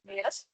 días.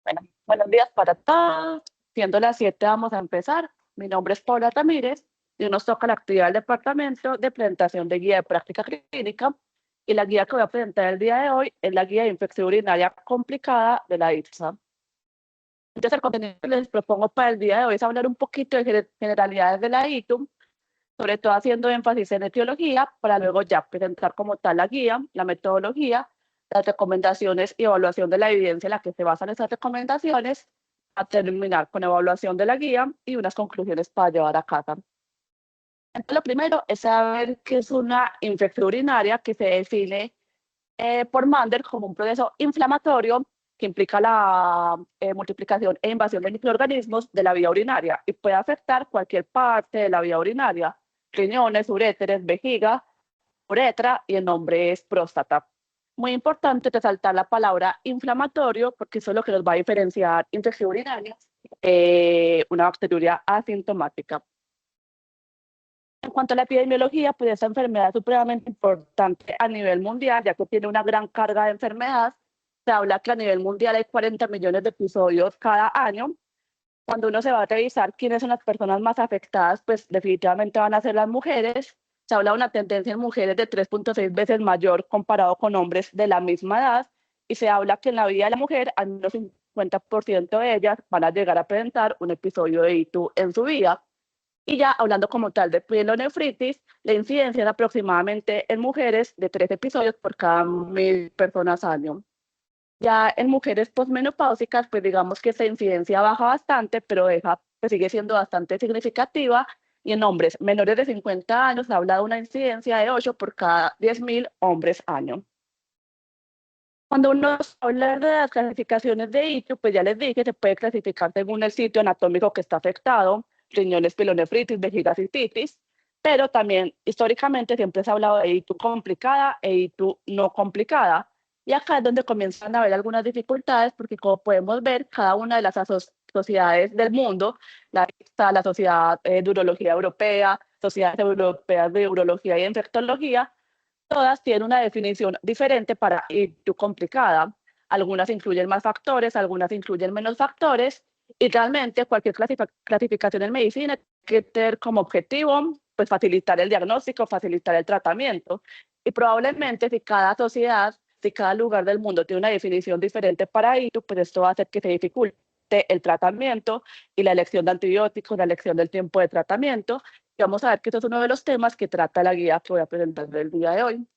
Bueno, buenos días para todos. Siendo las 7 vamos a empezar. Mi nombre es Paula Ramírez y hoy nos toca la actividad del departamento de presentación de guía de práctica clínica. Y la guía que voy a presentar el día de hoy es la guía de infección urinaria complicada de la ITSA. Entonces, el contenido que les propongo para el día de hoy es hablar un poquito de generalidades de la ITU, sobre todo haciendo énfasis en etiología, para luego ya presentar como tal la guía, la metodología, las recomendaciones y evaluación de la evidencia en la que se basan esas recomendaciones, a terminar con evaluación de la guía y unas conclusiones para llevar a casa. Entonces, lo primero es saber qué es una infección urinaria, que se define por Mander como un proceso inflamatorio que implica la multiplicación e invasión de microorganismos de la vía urinaria y puede afectar cualquier parte de la vía urinaria, riñones, uréteres, vejiga, uretra y el nombre es próstata. Muy importante resaltar la palabra inflamatorio porque eso es lo que nos va a diferenciar infección urinaria, una bacteriuria asintomática. En cuanto a la epidemiología, pues esta enfermedad es supremamente importante a nivel mundial, ya que tiene una gran carga de enfermedad. Se habla que a nivel mundial hay 40 millones de episodios cada año. Cuando uno se va a revisar quiénes son las personas más afectadas, pues definitivamente van a ser las mujeres. Se habla de una tendencia en mujeres de 3.6 veces mayor comparado con hombres de la misma edad. Y se habla que en la vida de la mujer, al menos 50% de ellas van a llegar a presentar un episodio de ITU en su vida. Y ya hablando como tal de pielonefritis, la incidencia es aproximadamente en mujeres de 3 episodios por cada 1.000 personas año. Ya en mujeres posmenopáusicas, pues digamos que esa incidencia baja bastante, pero pues sigue siendo bastante significativa. Y en hombres menores de 50 años, habla de una incidencia de 8 por cada 10.000 hombres año. Cuando uno habla de las clasificaciones de ITU, pues ya les dije, se puede clasificar según el sitio anatómico que está afectado, riñones, pilonefritis, vejiga, cistitis, pero también históricamente siempre se ha hablado de ITU complicada e ITU no complicada. Y acá es donde comienzan a haber algunas dificultades, porque como podemos ver, cada una de las sociedades del mundo, la Sociedad de Urología Europea, Sociedades Europeas de Urología y Infectología, todas tienen una definición diferente para ITU complicada. Algunas incluyen más factores, algunas incluyen menos factores, y realmente cualquier clasificación en medicina tiene que tener como objetivo pues facilitar el diagnóstico, facilitar el tratamiento. Y probablemente si cada sociedad, si cada lugar del mundo tiene una definición diferente para ITU, pues esto va a hacer que se dificulte el tratamiento y la elección de antibióticos, la elección del tiempo de tratamiento. Y vamos a ver que esto es uno de los temas que trata la guía que voy a presentar el día de hoy.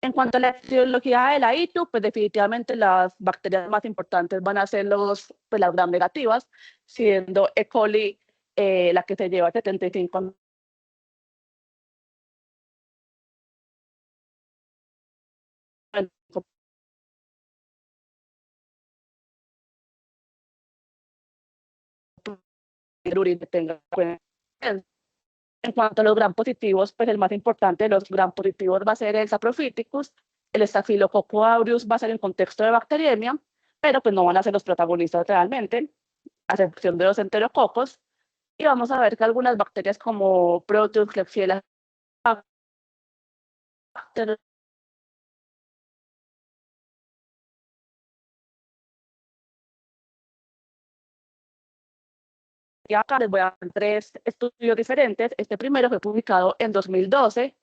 En cuanto a la etiología de la ITU, pues definitivamente las bacterias más importantes van a ser pues las gram negativas, siendo E. coli la que se lleva 75. En cuanto a los gram positivos, pues el más importante de los gram positivos va a ser el Saprophyticus, el Staphylococcus aureus va a ser en contexto de bacteriemia, pero pues no van a ser los protagonistas realmente, a excepción de los enterococos. Y vamos a ver que algunas bacterias como Proteus, Klebsiella bacter, y acá les voy a dar 3 estudios diferentes. Este primero fue publicado en 2012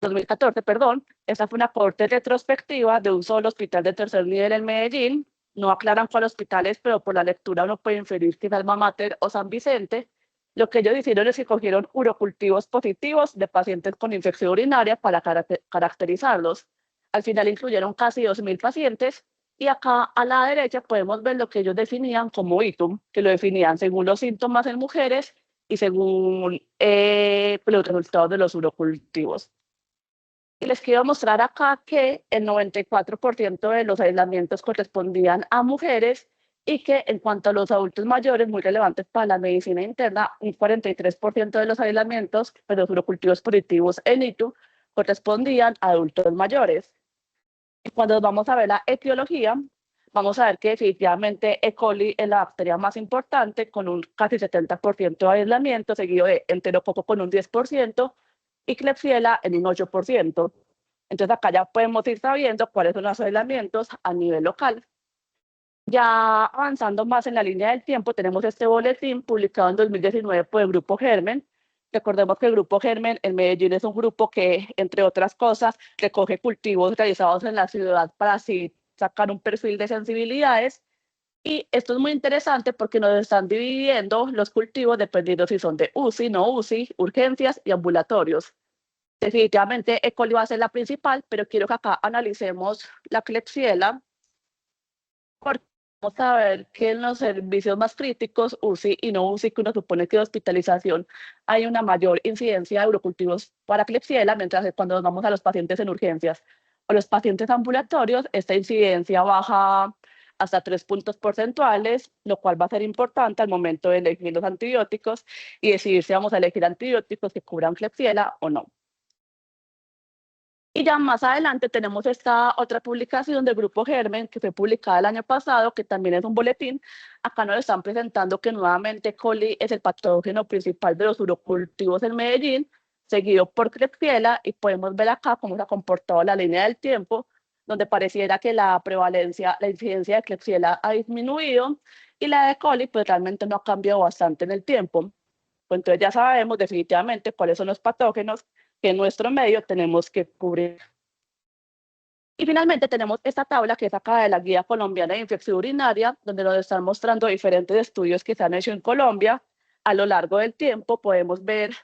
2014, perdón. Esta fue una corte retrospectiva de un solo hospital de tercer nivel en Medellín. No aclaran cuál hospital es, pero por la lectura uno puede inferir que es Alma Mater o San Vicente. Lo que ellos hicieron es que cogieron urocultivos positivos de pacientes con infección urinaria para caracterizarlos. Al final incluyeron casi 2.000 pacientes y acá a la derecha podemos ver lo que ellos definían como ITUM, que lo definían según los síntomas en mujeres y según los resultados de los urocultivos. Y les quiero mostrar acá que el 94% de los aislamientos correspondían a mujeres y que en cuanto a los adultos mayores, muy relevantes para la medicina interna, un 43% de los aislamientos de los urocultivos positivos en ITU correspondían a adultos mayores. Y cuando vamos a ver la etiología, vamos a ver que definitivamente E. coli es la bacteria más importante, con un casi 70% de aislamiento, seguido de enterococo con un 10%, y Klebsiella en un 8%. Entonces acá ya podemos ir sabiendo cuáles son los aislamientos a nivel local. Ya avanzando más en la línea del tiempo, tenemos este boletín publicado en 2019 por el Grupo Germen. Recordemos que el Grupo Germen en Medellín es un grupo que, entre otras cosas, recoge cultivos realizados en la ciudad para así sacar un perfil de sensibilidades. Y esto es muy interesante porque nos están dividiendo los cultivos dependiendo si son de UCI, no UCI, urgencias y ambulatorios. Definitivamente E. coli va a ser la principal, pero quiero que acá analicemos la Klebsiella, porque vamos a ver que en los servicios más críticos, UCI y no UCI, que uno supone que de hospitalización hay una mayor incidencia de urocultivos para Klebsiella, mientras que cuando nos vamos a los pacientes en urgencias o los pacientes ambulatorios, esta incidencia baja hasta 3 puntos porcentuales, lo cual va a ser importante al momento de elegir los antibióticos y decidir si vamos a elegir antibióticos que cubran Klebsiella o no. Y ya más adelante tenemos esta otra publicación del Grupo Germen, que fue publicada el año pasado, que también es un boletín. Acá nos están presentando que nuevamente coli es el patógeno principal de los urocultivos en Medellín, seguido por Klebsiella, y podemos ver acá cómo se ha comportado la línea del tiempo, donde pareciera que la prevalencia, la incidencia de Klebsiella ha disminuido, y la de coli pues realmente no ha cambiado bastante en el tiempo. Pues entonces ya sabemos definitivamente cuáles son los patógenos que en nuestro medio tenemos que cubrir. Y finalmente tenemos esta tabla que es acá de la Guía Colombiana de Infección Urinaria, donde nos están mostrando diferentes estudios que se han hecho en Colombia. A lo largo del tiempo podemos ver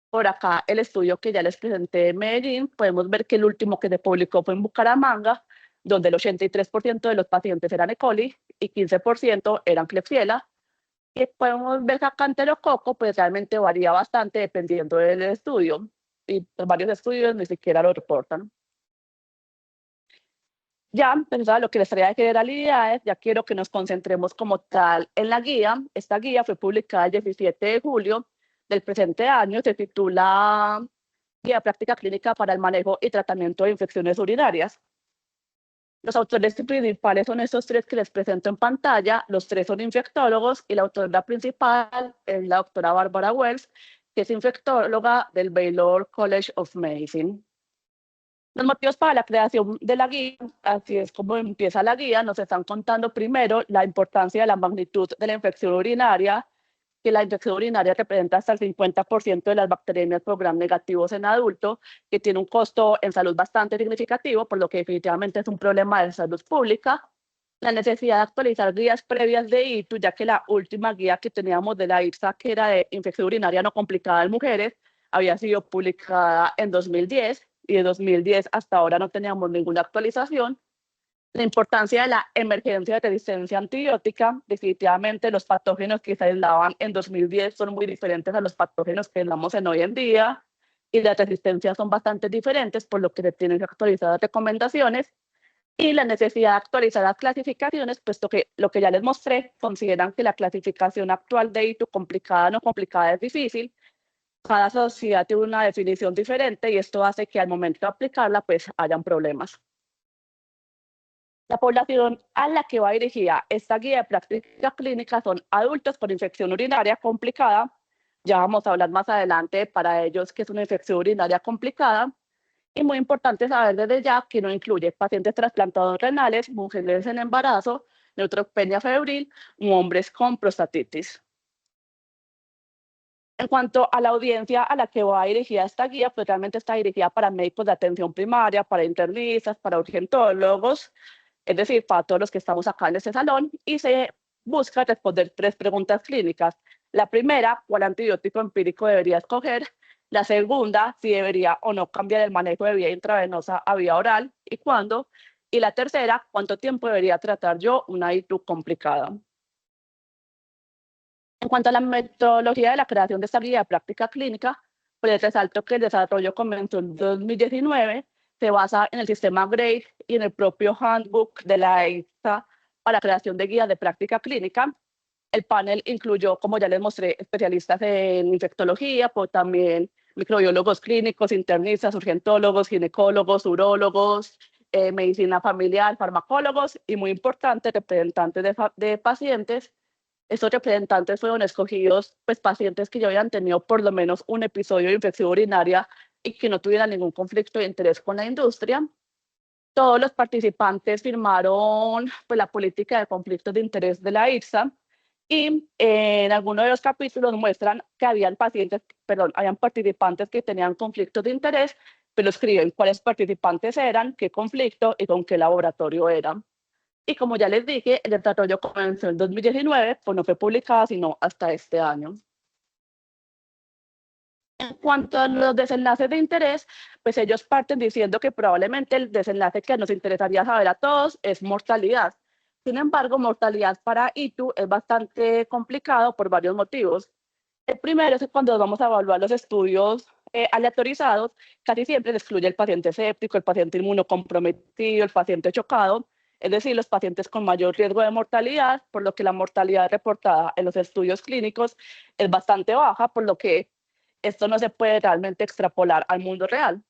por acá el estudio que ya les presenté en Medellín. Podemos ver que el último que se publicó fue en Bucaramanga, donde el 83% de los pacientes eran E. coli y 15% eran Klebsiella. Y podemos ver que acá enterococo pues realmente varía bastante dependiendo del estudio. Y pues, varios estudios ni siquiera lo reportan. Ya, pensaba lo que les traía de generalidades, ya quiero que nos concentremos como tal en la guía. Esta guía fue publicada el 17 de julio del presente año, se titula Guía Práctica Clínica para el Manejo y Tratamiento de Infecciones Urinarias. Los autores principales son estos tres que les presento en pantalla. Los tres son infectólogos y la autora principal es la doctora Bárbara Wells, que es infectóloga del Baylor College of Medicine. Los motivos para la creación de la guía, así es como empieza la guía, nos están contando primero la importancia de la magnitud de la infección urinaria, que la infección urinaria representa hasta el 50% de las bacterias por gram negativos en adultos, que tiene un costo en salud bastante significativo, por lo que definitivamente es un problema de salud pública. La necesidad de actualizar guías previas de ITU, ya que la última guía que teníamos de la IRSA, que era de infección urinaria no complicada en mujeres, había sido publicada en 2010 y de 2010 hasta ahora no teníamos ninguna actualización. La importancia de la emergencia de resistencia antibiótica, definitivamente los patógenos que se aislaban en 2010 son muy diferentes a los patógenos que aislamos en hoy en día y las resistencias son bastante diferentes, por lo que se tienen que actualizar las recomendaciones y la necesidad de actualizar las clasificaciones, puesto que lo que ya les mostré, consideran que la clasificación actual de ITU complicada o no complicada es difícil. Cada sociedad tiene una definición diferente y esto hace que al momento de aplicarla pues hayan problemas. La población a la que va dirigida esta guía de práctica clínica son adultos con infección urinaria complicada. Ya vamos a hablar más adelante para ellos que es una infección urinaria complicada. Y muy importante saber desde ya que no incluye pacientes trasplantados renales, mujeres en embarazo, neutropenia febril u hombres con prostatitis. En cuanto a la audiencia a la que va dirigida esta guía, pues realmente está dirigida para médicos de atención primaria, para internistas, para urgentólogos, es decir, para todos los que estamos acá en este salón, y se busca responder 3 preguntas clínicas. La primera, ¿cuál antibiótico empírico debería escoger? La segunda, si debería o no cambiar el manejo de vía intravenosa a vía oral y cuándo. Y la tercera, ¿cuánto tiempo debería tratar yo una ITU complicada? En cuanto a la metodología de la creación de esta guía de práctica clínica, pues resalto que el desarrollo comenzó en 2019, se basa en el sistema GRADE y en el propio handbook de la EISA para creación de guías de práctica clínica. El panel incluyó, como ya les mostré, especialistas en infectología, pero también microbiólogos clínicos, internistas, urgentólogos, ginecólogos, urólogos, medicina familiar, farmacólogos y, muy importante, representantes de pacientes. Estos representantes fueron escogidos, pues, pacientes que ya habían tenido por lo menos un episodio de infección urinaria y que no tuvieran ningún conflicto de interés con la industria. Todos los participantes firmaron, pues, la política de conflictos de interés de la IRSA y en algunos de los capítulos muestran que habían participantes que tenían conflictos de interés, pero escriben cuáles participantes eran, qué conflicto y con qué laboratorio eran. Y como ya les dije, el desarrollo comenzó en 2019, pues no fue publicada sino hasta este año. En cuanto a los desenlaces de interés, pues ellos parten diciendo que probablemente el desenlace que nos interesaría saber a todos es mortalidad. Sin embargo, mortalidad para ITU es bastante complicado por varios motivos. El primero es que cuando vamos a evaluar los estudios aleatorizados, casi siempre se excluye el paciente séptico, el paciente inmunocomprometido, el paciente chocado, es decir, los pacientes con mayor riesgo de mortalidad, por lo que la mortalidad reportada en los estudios clínicos es bastante baja, por lo que esto no se puede realmente extrapolar al mundo real.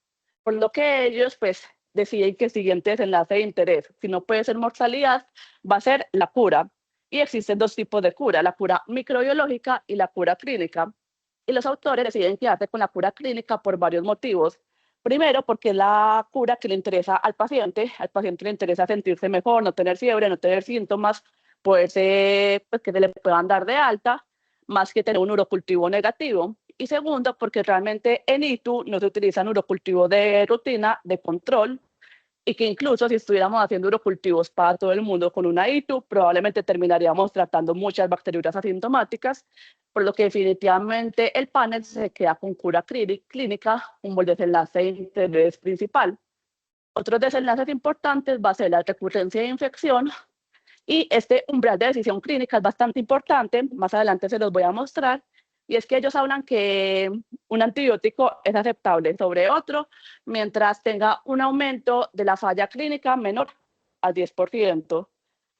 Por lo que ellos, pues, deciden que el siguiente desenlace de interés, si no puede ser mortalidad, va a ser la cura. Y existen 2 tipos de cura, la cura microbiológica y la cura clínica. Y los autores deciden quedarse con la cura clínica por varios motivos. Primero, porque es la cura que le interesa al paciente le interesa sentirse mejor, no tener fiebre, no tener síntomas, poderse, pues, que se le puedan dar de alta, más que tener un urocultivo negativo. Y segundo, porque realmente en ITU no se utilizan urocultivos de rutina, de control, y que incluso si estuviéramos haciendo urocultivos para todo el mundo con una ITU, probablemente terminaríamos tratando muchas bacteriuras asintomáticas, por lo que definitivamente el panel se queda con cura clínica como el desenlace de interés principal. Otros desenlaces importantes va a ser la recurrencia de infección, y este umbral de decisión clínica es bastante importante, más adelante se los voy a mostrar, y es que ellos hablan que un antibiótico es aceptable sobre otro mientras tenga un aumento de la falla clínica menor al 10%.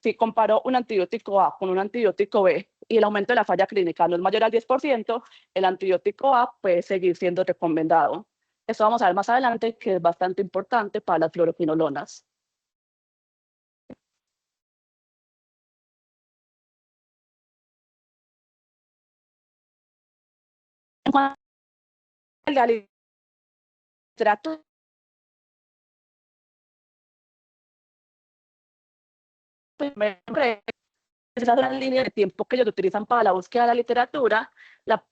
Si comparo un antibiótico A con un antibiótico B y el aumento de la falla clínica no es mayor al 10%, el antibiótico A puede seguir siendo recomendado. Esto vamos a ver más adelante, que es bastante importante para las fluoroquinolonas. En cuanto a la literatura, esa es la línea de tiempo que ellos utilizan para la búsqueda de la literatura.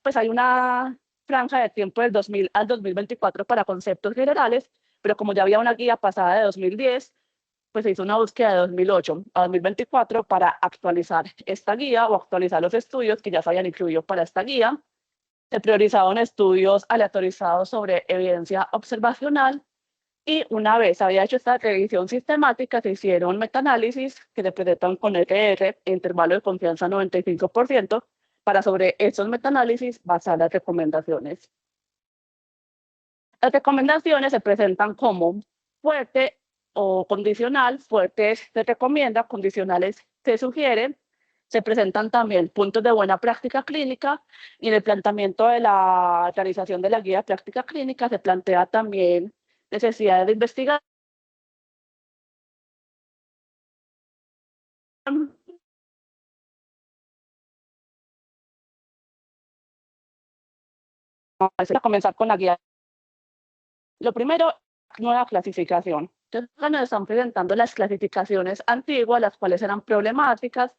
Pues hay una franja de tiempo del 2000 al 2024 para conceptos generales, pero como ya había una guía pasada de 2010, pues se hizo una búsqueda de 2008 a 2024 para actualizar esta guía o actualizar los estudios que ya se habían incluido para esta guía. Se priorizaron estudios aleatorizados sobre evidencia observacional. Y una vez había hecho esta revisión sistemática, se hicieron metaanálisis que se presentan con RR, intervalo de confianza 95%, para sobre esos metaanálisis basar las recomendaciones. Las recomendaciones se presentan como fuerte o condicional. Fuertes se recomienda, condicionales se sugieren. Se presentan también puntos de buena práctica clínica, y en el planteamiento de la realización de la guía de práctica clínica se plantea también necesidades de investigación, a comenzar con la guía. Lo primero, nueva clasificación. Entonces, nos están presentando las clasificaciones antiguas, las cuales eran problemáticas,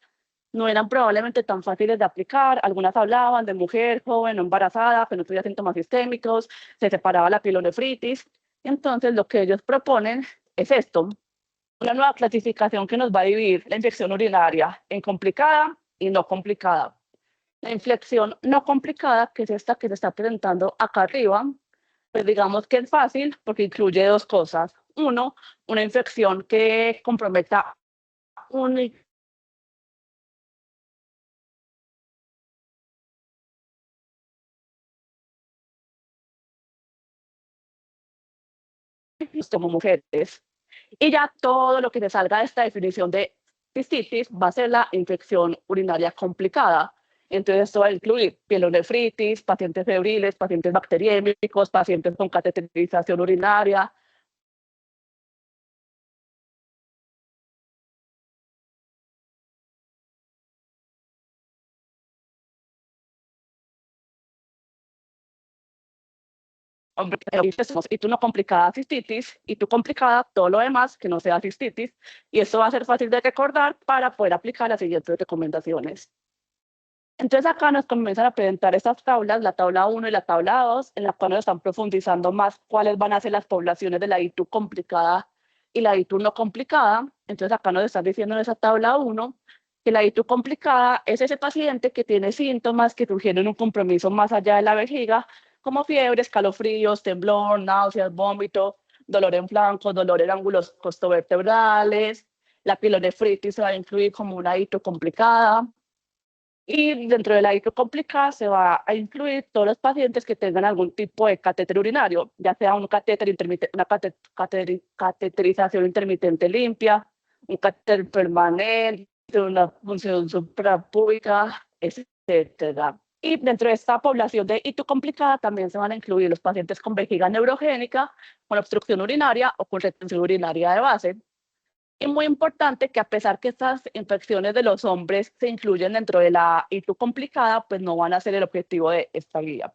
no eran probablemente tan fáciles de aplicar. Algunas hablaban de mujer joven o embarazada que no tuviera síntomas sistémicos, se separaba la pielonefritis. Entonces, lo que ellos proponen es esto, una nueva clasificación que nos va a dividir la infección urinaria en complicada y no complicada. La infección no complicada, que es esta que se está presentando acá arriba, pues digamos que es fácil porque incluye dos cosas. Uno, una infección que comprometa un como mujeres. Y ya todo lo que se salga de esta definición de cistitis va a ser la infección urinaria complicada. Entonces, esto va a incluir pielonefritis, pacientes febriles, pacientes bacteriémicos, pacientes con cateterización urinaria. Y tú no complicada cistitis, y tú complicada todo lo demás que no sea cistitis. Y eso va a ser fácil de recordar para poder aplicar las siguientes recomendaciones. Entonces acá nos comienzan a presentar estas tablas, la tabla 1 y la tabla 2, en la cual nos están profundizando más cuáles van a ser las poblaciones de la ITU complicada y la ITU no complicada. Entonces acá nos están diciendo en esa tabla 1 que la ITU complicada es ese paciente que tiene síntomas que sugieren un compromiso más allá de la vejiga, como fiebre, escalofríos, temblor, náuseas, vómito, dolor en flancos, dolor en ángulos costovertebrales. La pielonefritis se va a incluir como una ITU complicada. Y dentro de la ITU complicada se va a incluir todos los pacientes que tengan algún tipo de catéter urinario, ya sea un catéter intermitente, una cateterización intermitente limpia, un catéter permanente, una función suprapúbica, etcétera. Y dentro de esta población de ITU complicada también se van a incluir los pacientes con vejiga neurogénica, con obstrucción urinaria o con retención urinaria de base. Y muy importante que a pesar que estas infecciones de los hombres se incluyen dentro de la ITU complicada, pues no van a ser el objetivo de esta guía.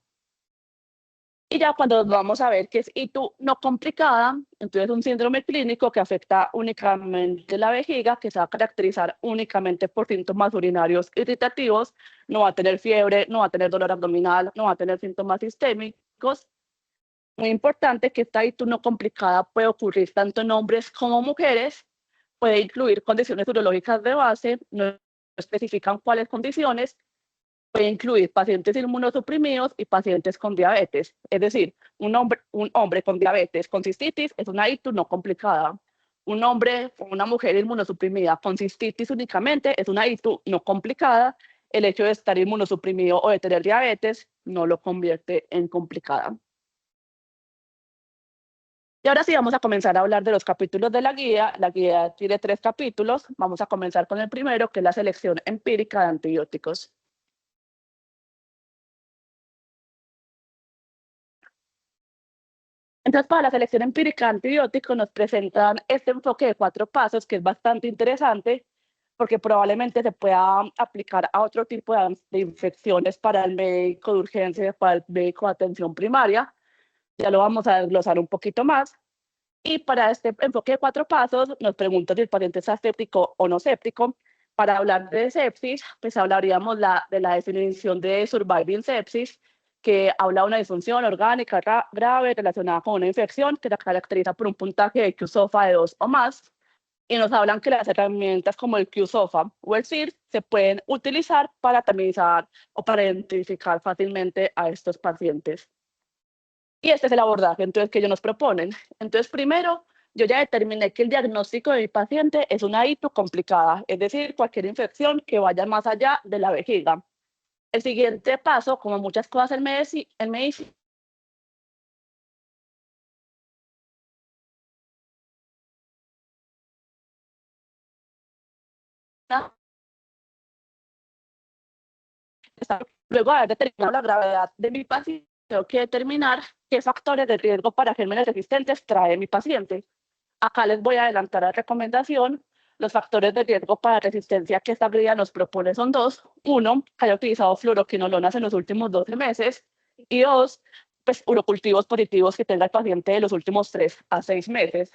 Y ya cuando vamos a ver que es ITU no complicada, entonces un síndrome clínico que afecta únicamente la vejiga, que se va a caracterizar únicamente por síntomas urinarios irritativos, no va a tener fiebre, no va a tener dolor abdominal, no va a tener síntomas sistémicos. Muy importante que esta ITU no complicada puede ocurrir tanto en hombres como mujeres, puede incluir condiciones urológicas de base, no especifican cuáles condiciones, puede incluir pacientes inmunosuprimidos y pacientes con diabetes. Es decir, un hombre con diabetes con cistitis es una ITU no complicada. Un hombre o una mujer inmunosuprimida con cistitis únicamente es una ITU no complicada. El hecho de estar inmunosuprimido o de tener diabetes no lo convierte en complicada. Y ahora sí vamos a comenzar a hablar de los capítulos de la guía. La guía tiene 3 capítulos. Vamos a comenzar con el primero, que es la selección empírica de antibióticos. Entonces, para la selección empírica de antibióticos nos presentan este enfoque de 4 pasos, que es bastante interesante, porque probablemente se pueda aplicar a otro tipo de infecciones para el médico de urgencia, para el médico de atención primaria. Ya lo vamos a desglosar un poquito más. Y para este enfoque de 4 pasos, nos preguntan si el paciente está séptico o no séptico. Para hablar de sepsis, pues hablaríamos de la definición de surviving sepsis, que habla de una disfunción orgánica grave relacionada con una infección que la caracteriza por un puntaje de Q-SOFA de 2 o más. Y nos hablan que las herramientas como el Q-SOFA o el CIR se pueden utilizar para tamizar o para identificar fácilmente a estos pacientes. Y este es el abordaje entonces que ellos nos proponen. Entonces, primero, yo ya determiné que el diagnóstico de mi paciente es una ITU complicada, es decir, cualquier infección que vaya más allá de la vejiga. El siguiente paso, como muchas cosas en medicina, luego de haber determinado la gravedad de mi paciente, tengo que determinar qué factores de riesgo para gérmenes resistentes trae mi paciente. Acá les voy a adelantar la recomendación. Los factores de riesgo para resistencia que esta guía nos propone son 2. Uno, que haya utilizado fluoroquinolonas en los últimos 12 meses. Y 2, pues urocultivos positivos que tenga el paciente de los últimos 3 a 6 meses.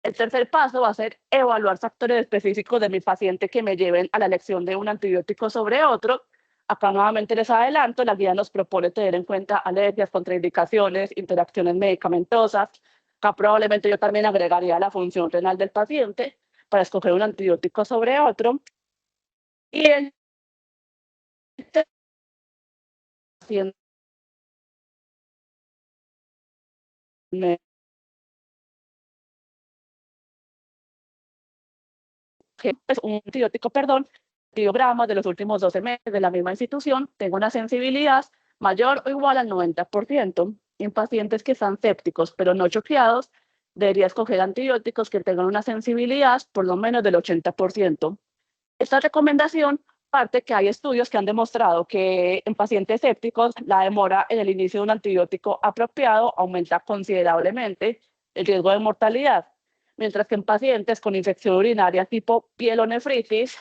El tercer paso va a ser evaluar factores específicos de mi paciente que me lleven a la elección de un antibiótico sobre otro. Acá nuevamente les adelanto, la guía nos propone tener en cuenta alergias, contraindicaciones, interacciones medicamentosas. Acá probablemente yo también agregaría la función renal del paciente para escoger un antibiótico sobre otro. Y el paciente que es un antibiótico, perdón, antibiograma de los últimos 12 meses de la misma institución, tengo una sensibilidad mayor o igual al 90%. En pacientes que están sépticos pero no choqueados, debería escoger antibióticos que tengan una sensibilidad por lo menos del 80%. Esta recomendación parte que hay estudios que han demostrado que en pacientes sépticos la demora en el inicio de un antibiótico apropiado aumenta considerablemente el riesgo de mortalidad, mientras que en pacientes con infección urinaria tipo pielonefritis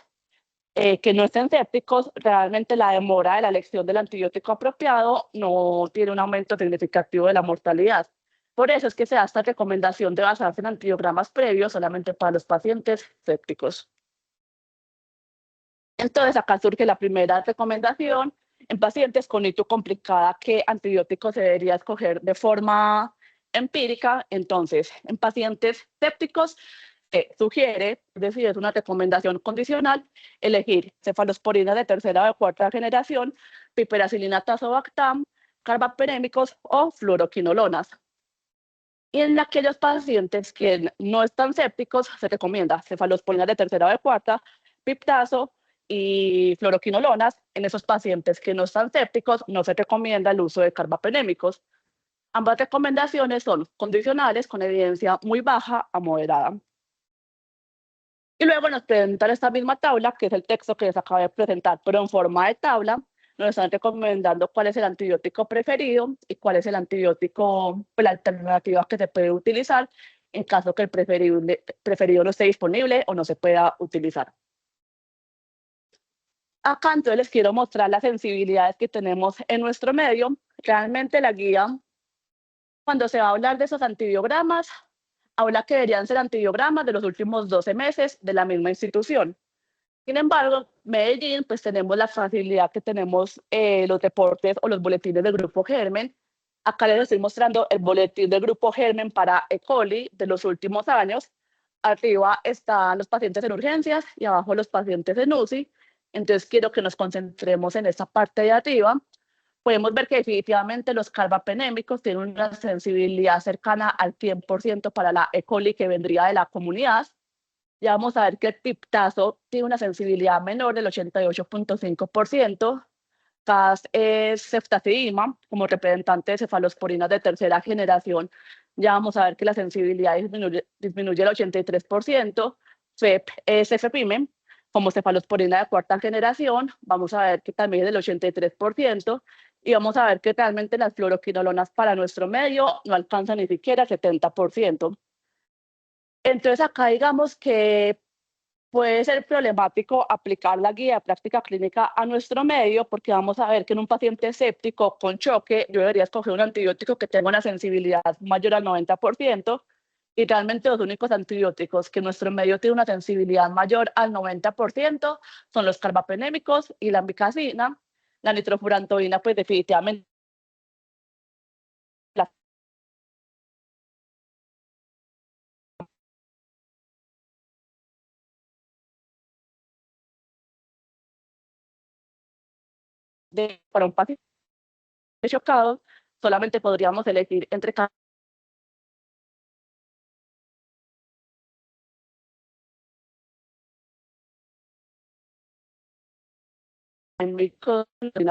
que no estén sépticos, realmente la demora de la elección del antibiótico apropiado no tiene un aumento significativo de la mortalidad. Por eso es que se da esta recomendación de basarse en antibiogramas previos solamente para los pacientes sépticos. Entonces, acá surge la primera recomendación. En pacientes con ITU complicada, ¿qué antibiótico se debería escoger de forma empírica? Entonces, en pacientes sépticos, se sugiere, es decir, es una recomendación condicional, elegir cefalosporina de tercera o de cuarta generación, piperacilina tazobactam, carbapenémicos o fluoroquinolonas. Y en aquellos pacientes que no están sépticos, se recomienda cefalosporina de tercera o de cuarta, piptazo y fluoroquinolonas. En esos pacientes que no están sépticos, no se recomienda el uso de carbapenémicos. Ambas recomendaciones son condicionales con evidencia muy baja a moderada. Y luego nos presentan esta misma tabla, que es el texto que les acabo de presentar, pero en forma de tabla. Nos están recomendando cuál es el antibiótico preferido y cuál es el antibiótico, pues, la alternativa que se puede utilizar en caso que el preferido no esté disponible o no se pueda utilizar. Acá entonces les quiero mostrar las sensibilidades que tenemos en nuestro medio. Realmente la guía, cuando se va a hablar de esos antibiogramas, habla que deberían ser antibiogramas de los últimos 12 meses de la misma institución. Sin embargo, Medellín, pues tenemos la facilidad que tenemos los reportes o los boletines del Grupo Germen. Acá les estoy mostrando el boletín del Grupo Germen para E. coli de los últimos años. Arriba están los pacientes en urgencias y abajo los pacientes en UCI. Entonces quiero que nos concentremos en esta parte de arriba. Podemos ver que definitivamente los carbapenémicos tienen una sensibilidad cercana al 100% para la E. coli que vendría de la comunidad. Ya vamos a ver que el piptazo tiene una sensibilidad menor del 88.5%. CAS es ceftazidima, como representante de cefalosporinas de tercera generación. Ya vamos a ver que la sensibilidad disminuye el 83%. FEP es cefepime, como cefalosporina de cuarta generación. Vamos a ver que también es del 83%. Y vamos a ver que realmente las fluoroquinolonas para nuestro medio no alcanzan ni siquiera el 70%. Entonces acá digamos que puede ser problemático aplicar la guía de práctica clínica a nuestro medio porque vamos a ver que en un paciente séptico con choque yo debería escoger un antibiótico que tenga una sensibilidad mayor al 90% y realmente los únicos antibióticos que en nuestro medio tiene una sensibilidad mayor al 90% son los carbapenémicos y la ambicacina. La nitrofurantoína pues definitivamente la para un paciente chocado solamente podríamos elegir entre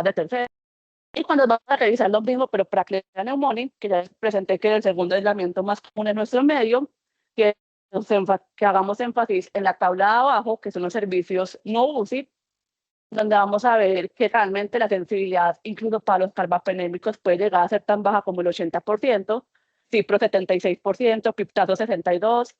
de tercera. Y cuando vamos a revisar lo mismo, pero para Clessia pneumoniae, que ya les presenté que es el segundo aislamiento más común en nuestro medio, que, que hagamos énfasis en la tabla de abajo, que son los servicios no UCI, donde vamos a ver que realmente la sensibilidad, incluso para los carbapenémicos, puede llegar a ser tan baja como el 80%, cipro 76%, piptazo 62%,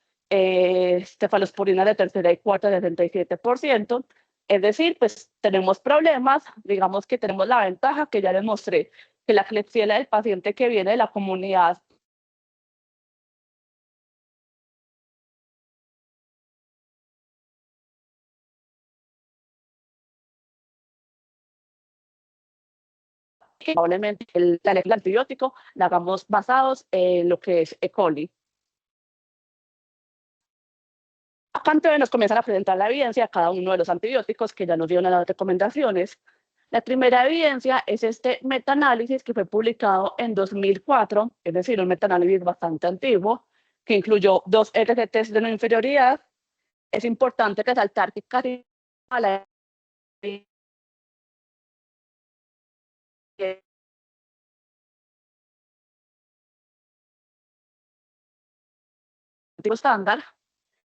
cefalosporina de tercera y cuarta 67%. Es decir, pues tenemos problemas, digamos que tenemos la ventaja que ya les mostré, que la Klebsiella del paciente que viene de la comunidad que probablemente la elección del antibiótico la hagamos basados en lo que es E. coli. Acá entonces nos comienzan a presentar la evidencia de cada uno de los antibióticos que ya nos dieron las recomendaciones. La primera evidencia es este metaanálisis que fue publicado en 2004, es decir, un metaanálisis bastante antiguo, que incluyó 2 RCTs de no inferioridad. Es importante resaltar que casi a la estándar.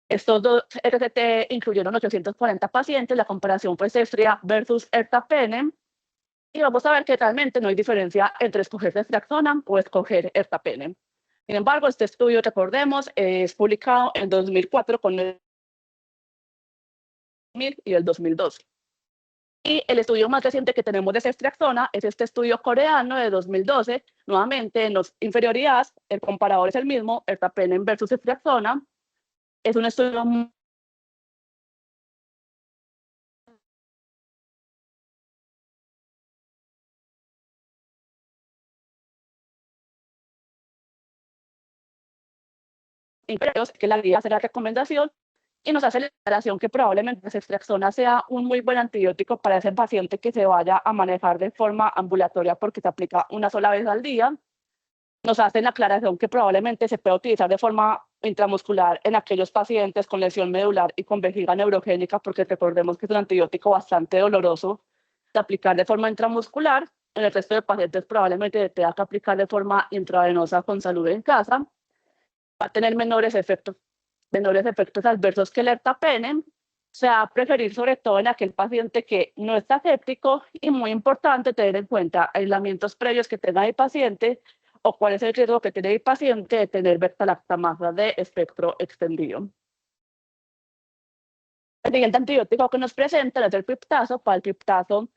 Estos 2 RCT incluyeron 840 pacientes, la comparación fue Ceftriax versus ertapenem, y vamos a ver que realmente no hay diferencia entre escoger ceftriaxona o escoger ertapenem. Sin embargo, este estudio, recordemos, es publicado en 2004 con el 2000 y el 2012. Y el estudio más reciente que tenemos de ceftriaxona es este estudio coreano de 2012. Nuevamente, en los inferioridades, el comparador es el mismo, ertapenem versus ceftriaxona. Es un estudio muy inferior, que la guía hace la recomendación y nos hace la declaración que probablemente la ceftriaxona sea un muy buen antibiótico para ese paciente que se vaya a manejar de forma ambulatoria porque se aplica una sola vez al día. Nos hacen la aclaración que probablemente se puede utilizar de forma intramuscular en aquellos pacientes con lesión medular y con vejiga neurogénica, porque recordemos que es un antibiótico bastante doloroso de aplicar de forma intramuscular. En el resto de pacientes probablemente tenga que aplicar de forma intravenosa con salud en casa. Va a tener menores efectos adversos que el ertapenem. Se va a preferir sobre todo en aquel paciente que no está séptico, y muy importante tener en cuenta aislamientos previos que tenga el paciente o cuál es el riesgo que tiene el paciente de tener beta-lactamasa de espectro extendido. El siguiente antibiótico que nos presenta es el triptazo. Para el triptazo,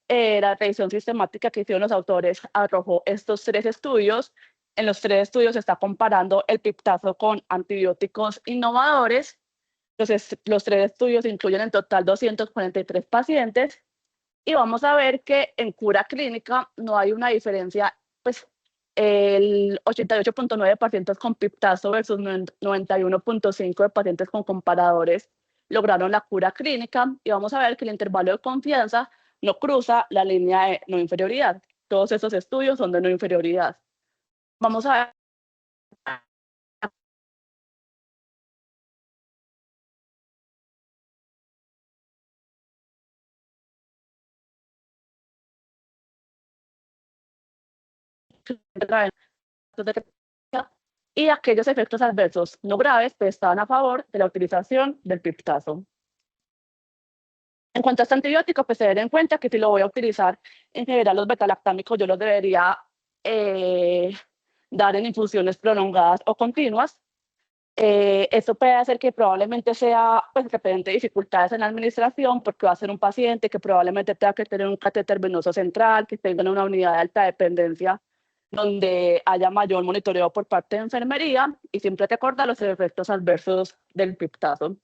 la revisión sistemática que hicieron los autores arrojó estos 3 estudios. En los 3 estudios se está comparando el triptazo con antibióticos innovadores. Los 3 estudios incluyen en total 243 pacientes y vamos a ver que en cura clínica no hay una diferencia, pues el 88.9 de pacientes con triptazo versus 91.5 de pacientes con comparadores lograron la cura clínica, y vamos a ver que el intervalo de confianza no cruza la línea de no inferioridad. Todos estos estudios son de no inferioridad. Vamos a ver y aquellos efectos adversos no graves pues estaban a favor de la utilización del triptazo. En cuanto a este antibiótico, pues se deben en cuenta que si lo voy a utilizar, en general los betalactámicos yo los debería dar en infusiones prolongadas o continuas. Esto puede hacer que probablemente sea, pues, que presente dificultades en la administración, porque va a ser un paciente que probablemente tenga que tener un catéter venoso central, que tenga una unidad de alta dependencia, donde haya mayor monitoreo por parte de enfermería, y siempre recordar los efectos adversos del triptazo.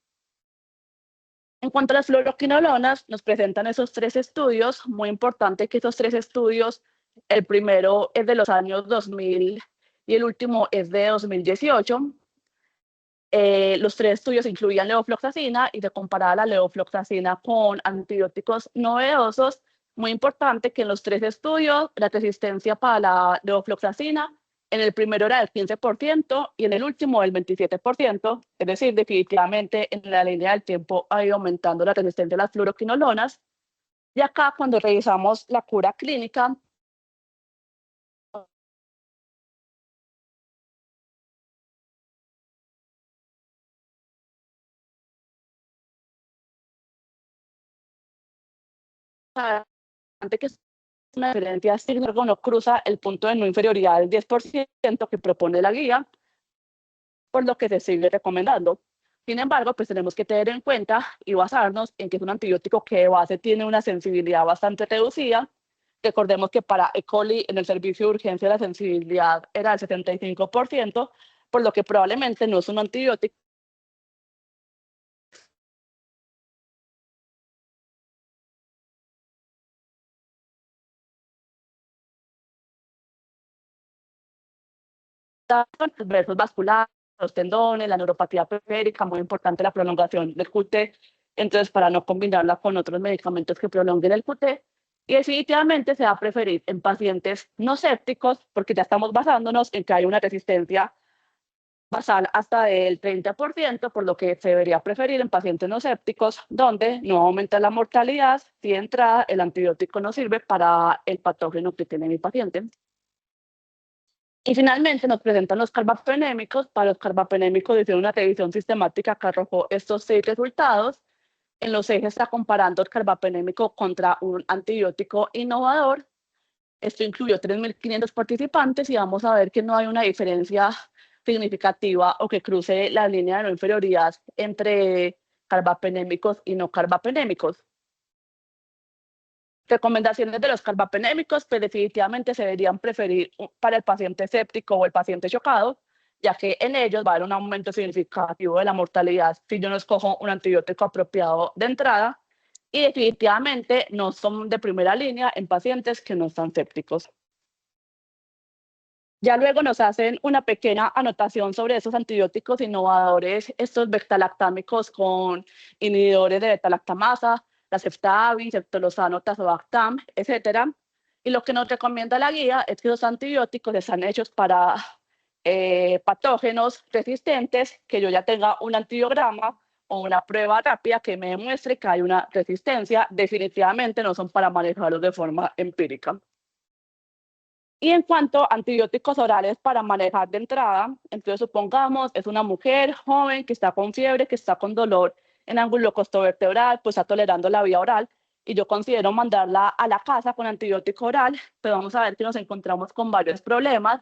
En cuanto a las fluoroquinolonas, nos presentan esos 3 estudios. Muy importante que esos 3 estudios, el primero es de los años 2000 y el último es de 2018. Los 3 estudios incluían levofloxacina y se comparaba la levofloxacina con antibióticos novedosos. Muy importante que en los 3 estudios la resistencia para la levofloxacina en el primero era del 15% y en el último del 27%. Es decir, definitivamente en la línea del tiempo ha ido aumentando la resistencia a las fluoroquinolonas. Y acá, cuando revisamos la cura clínica, que es una diferencia signo no cruza el punto de no inferioridad del 10% que propone la guía, por lo que se sigue recomendando. Sin embargo, pues tenemos que tener en cuenta y basarnos en que es un antibiótico que de base tiene una sensibilidad bastante reducida. Recordemos que para E. coli en el servicio de urgencia la sensibilidad era del 75%, por lo que probablemente no es un antibiótico versos vasculares, los tendones, la neuropatía periférica, muy importante la prolongación del QT, entonces para no combinarla con otros medicamentos que prolonguen el QT. Y definitivamente se va a preferir en pacientes no sépticos, porque ya estamos basándonos en que hay una resistencia basal hasta del 30%, por lo que se debería preferir en pacientes no sépticos, donde no aumenta la mortalidad si de entrada el antibiótico no sirve para el patógeno que tiene mi paciente. Y finalmente nos presentan los carbapenémicos. Para los carbapenémicos hicieron una revisión sistemática que arrojó estos 6 resultados. En los ejes está comparando el carbapenémico contra un antibiótico innovador. Esto incluyó 3.500 participantes y vamos a ver que no hay una diferencia significativa o que cruce la línea de no inferioridad entre carbapenémicos y no carbapenémicos. Recomendaciones de los carbapenémicos, pues definitivamente se deberían preferir para el paciente séptico o el paciente chocado, ya que en ellos va a haber un aumento significativo de la mortalidad si yo no escojo un antibiótico apropiado de entrada, y definitivamente no son de primera línea en pacientes que no están sépticos. Ya luego nos hacen una pequeña anotación sobre esos antibióticos innovadores, estos beta-lactámicos con inhibidores de beta-lactamasa, la ceftabi, ceftolozano, tazobactam, etc. Y lo que nos recomienda la guía es que los antibióticos están hechos para patógenos resistentes, que yo ya tenga un antibiograma o una prueba rápida que me demuestre que hay una resistencia. Definitivamente no son para manejarlos de forma empírica. Y en cuanto a antibióticos orales para manejar de entrada, entonces supongamos es una mujer joven que está con fiebre, que está con dolor en ángulo costovertebral, pues está tolerando la vía oral, y yo considero mandarla a la casa con antibiótico oral, pero vamos a ver que nos encontramos con varios problemas,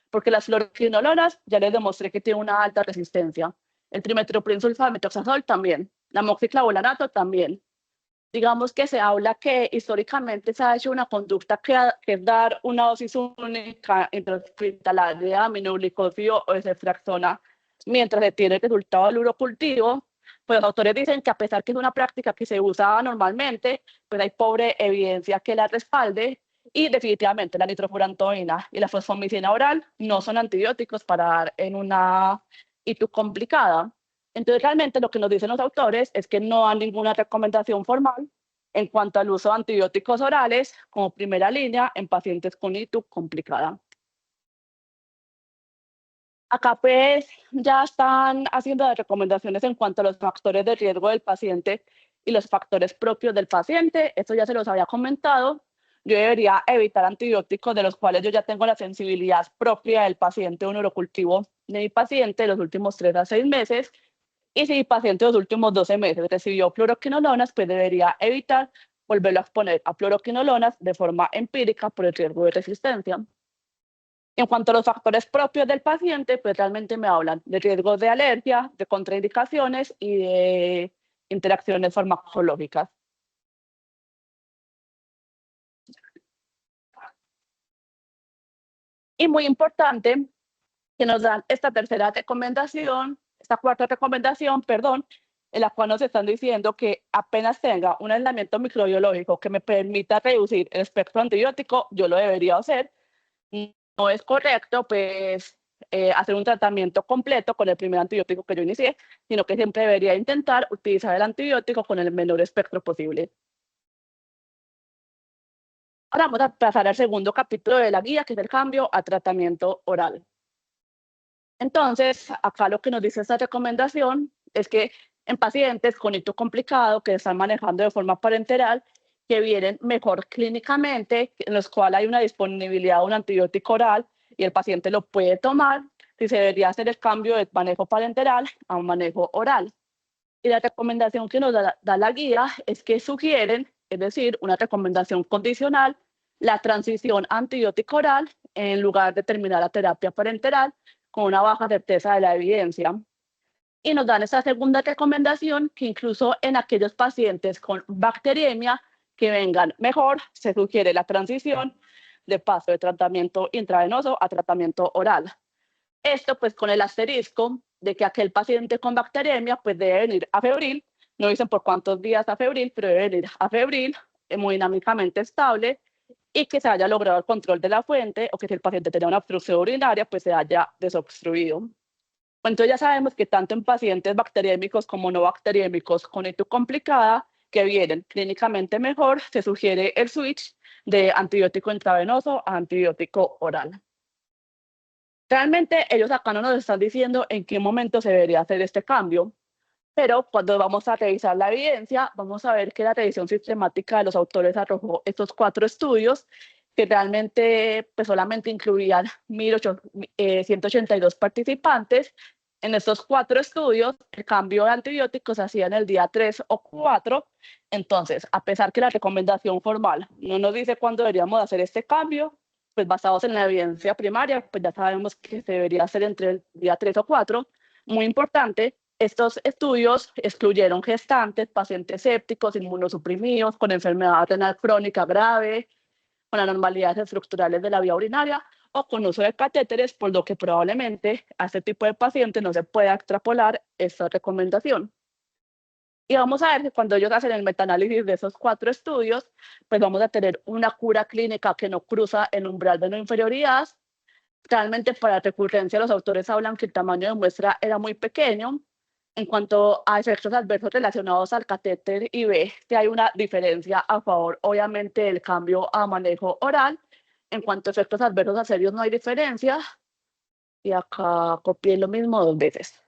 porque las fluoroquinolonas ya les demostré que tienen una alta resistencia. El trimetoprim sulfato metoxazol también, la moxiclavolanato también. Digamos que se habla que históricamente se ha hecho una conducta que es dar una dosis única intrahospitalaria de aminoglicosio o de ceftriaxona mientras se tiene el resultado del urocultivo. Pues los autores dicen que a pesar que es una práctica que se usa normalmente, pues hay pobre evidencia que la respalde, y definitivamente la nitrofurantoína y la fosfomicina oral no son antibióticos para dar en una ITU complicada. Entonces, realmente lo que nos dicen los autores es que no hay ninguna recomendación formal en cuanto al uso de antibióticos orales como primera línea en pacientes con ITU complicada. Acá pues ya están haciendo las recomendaciones en cuanto a los factores de riesgo del paciente y los factores propios del paciente. Esto ya se los había comentado. Yo debería evitar antibióticos de los cuales yo ya tengo la sensibilidad propia del paciente o un urocultivo de mi paciente los últimos 3 a 6 meses. Y si mi paciente los últimos 12 meses recibió fluoroquinolonas, pues debería evitar volverlo a exponer a fluoroquinolonas de forma empírica por el riesgo de resistencia. En cuanto a los factores propios del paciente, pues realmente me hablan de riesgos de alergia, de contraindicaciones y de interacciones farmacológicas. Y muy importante que nos dan esta tercera recomendación, esta cuarta recomendación, perdón, en la cual nos están diciendo que apenas tenga un aislamiento microbiológico que me permita reducir el espectro antibiótico, yo lo debería hacer. No es correcto, pues, hacer un tratamiento completo con el primer antibiótico que yo inicié, sino que siempre debería intentar utilizar el antibiótico con el menor espectro posible. Ahora vamos a pasar al segundo capítulo de la guía, que es el cambio a tratamiento oral. Entonces, acá lo que nos dice esta recomendación es que en pacientes con hito complicado que están manejando de forma parenteral, que vienen mejor clínicamente, en los cuales hay una disponibilidad de un antibiótico oral y el paciente lo puede tomar, si se debería hacer el cambio de manejo parenteral a un manejo oral. Y la recomendación que nos da la guía es que sugieren, es decir, una recomendación condicional, la transición antibiótico oral en lugar de terminar la terapia parenteral con una baja certeza de la evidencia. Y nos dan esa segunda recomendación, que incluso en aquellos pacientes con bacteriemia que vengan mejor, se sugiere la transición de paso de tratamiento intravenoso a tratamiento oral. Esto pues con el asterisco de que aquel paciente con bacteriemia pues debe venir a febril, no dicen por cuántos días a febril, pero debe venir a febril, hemodinámicamente estable, y que se haya logrado el control de la fuente o que si el paciente tenía una obstrucción urinaria, pues se haya desobstruido. Entonces ya sabemos que tanto en pacientes bacteriémicos como no bacteriémicos con ITU complicada, que vienen clínicamente mejor, se sugiere el switch de antibiótico intravenoso a antibiótico oral. Realmente ellos acá no nos están diciendo en qué momento se debería hacer este cambio, pero cuando vamos a revisar la evidencia, vamos a ver que la revisión sistemática de los autores arrojó estos 4 estudios que realmente pues, solamente incluían 1.182 participantes. En estos 4 estudios, el cambio de antibióticos se hacía en el día 3 o 4. Entonces, a pesar que la recomendación formal no nos dice cuándo deberíamos hacer este cambio, pues basados en la evidencia primaria, pues ya sabemos que se debería hacer entre el día 3 o 4. Muy importante, estos estudios excluyeron gestantes, pacientes sépticos, inmunosuprimidos, con enfermedad renal crónica grave, con anormalidades estructurales de la vía urinaria o con uso de catéteres, por lo que probablemente a este tipo de pacientes no se pueda extrapolar esta recomendación. Y vamos a ver que cuando ellos hacen el metaanálisis de esos 4 estudios, pues vamos a tener una cura clínica que no cruza el umbral de no inferioridad. Realmente para recurrencia los autores hablan que el tamaño de muestra era muy pequeño. En cuanto a efectos adversos relacionados al catéter y ve que hay una diferencia a favor, obviamente, del cambio a manejo oral. En cuanto a efectos adversos a serios no hay diferencia. Y acá copié lo mismo 2 veces.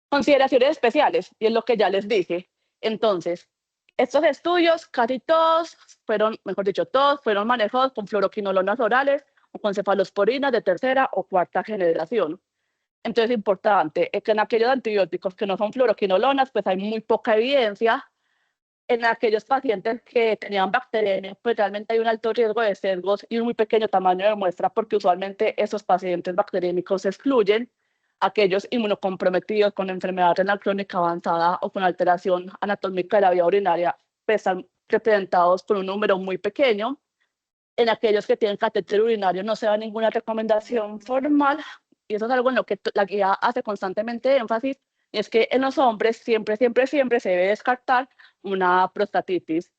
Consideraciones especiales, y es lo que ya les dije. Entonces, estos estudios, casi todos fueron, mejor dicho, todos fueron manejados con fluoroquinolonas orales o con cefalosporinas de tercera o cuarta generación. Entonces, es importante que en aquellos antibióticos que no son fluoroquinolonas, pues hay muy poca evidencia. En aquellos pacientes que tenían bacteriemia, pues realmente hay un alto riesgo de sesgos y un muy pequeño tamaño de muestra, porque usualmente esos pacientes bacteriémicos se excluyen. Aquellos inmunocomprometidos con enfermedad renal crónica avanzada o con alteración anatómica de la vía urinaria, pues están representados por un número muy pequeño. En aquellos que tienen catéter urinario no se da ninguna recomendación formal, y eso es algo en lo que la guía hace constantemente énfasis, y es que en los hombres siempre, siempre, siempre se debe descartar una prostatitis.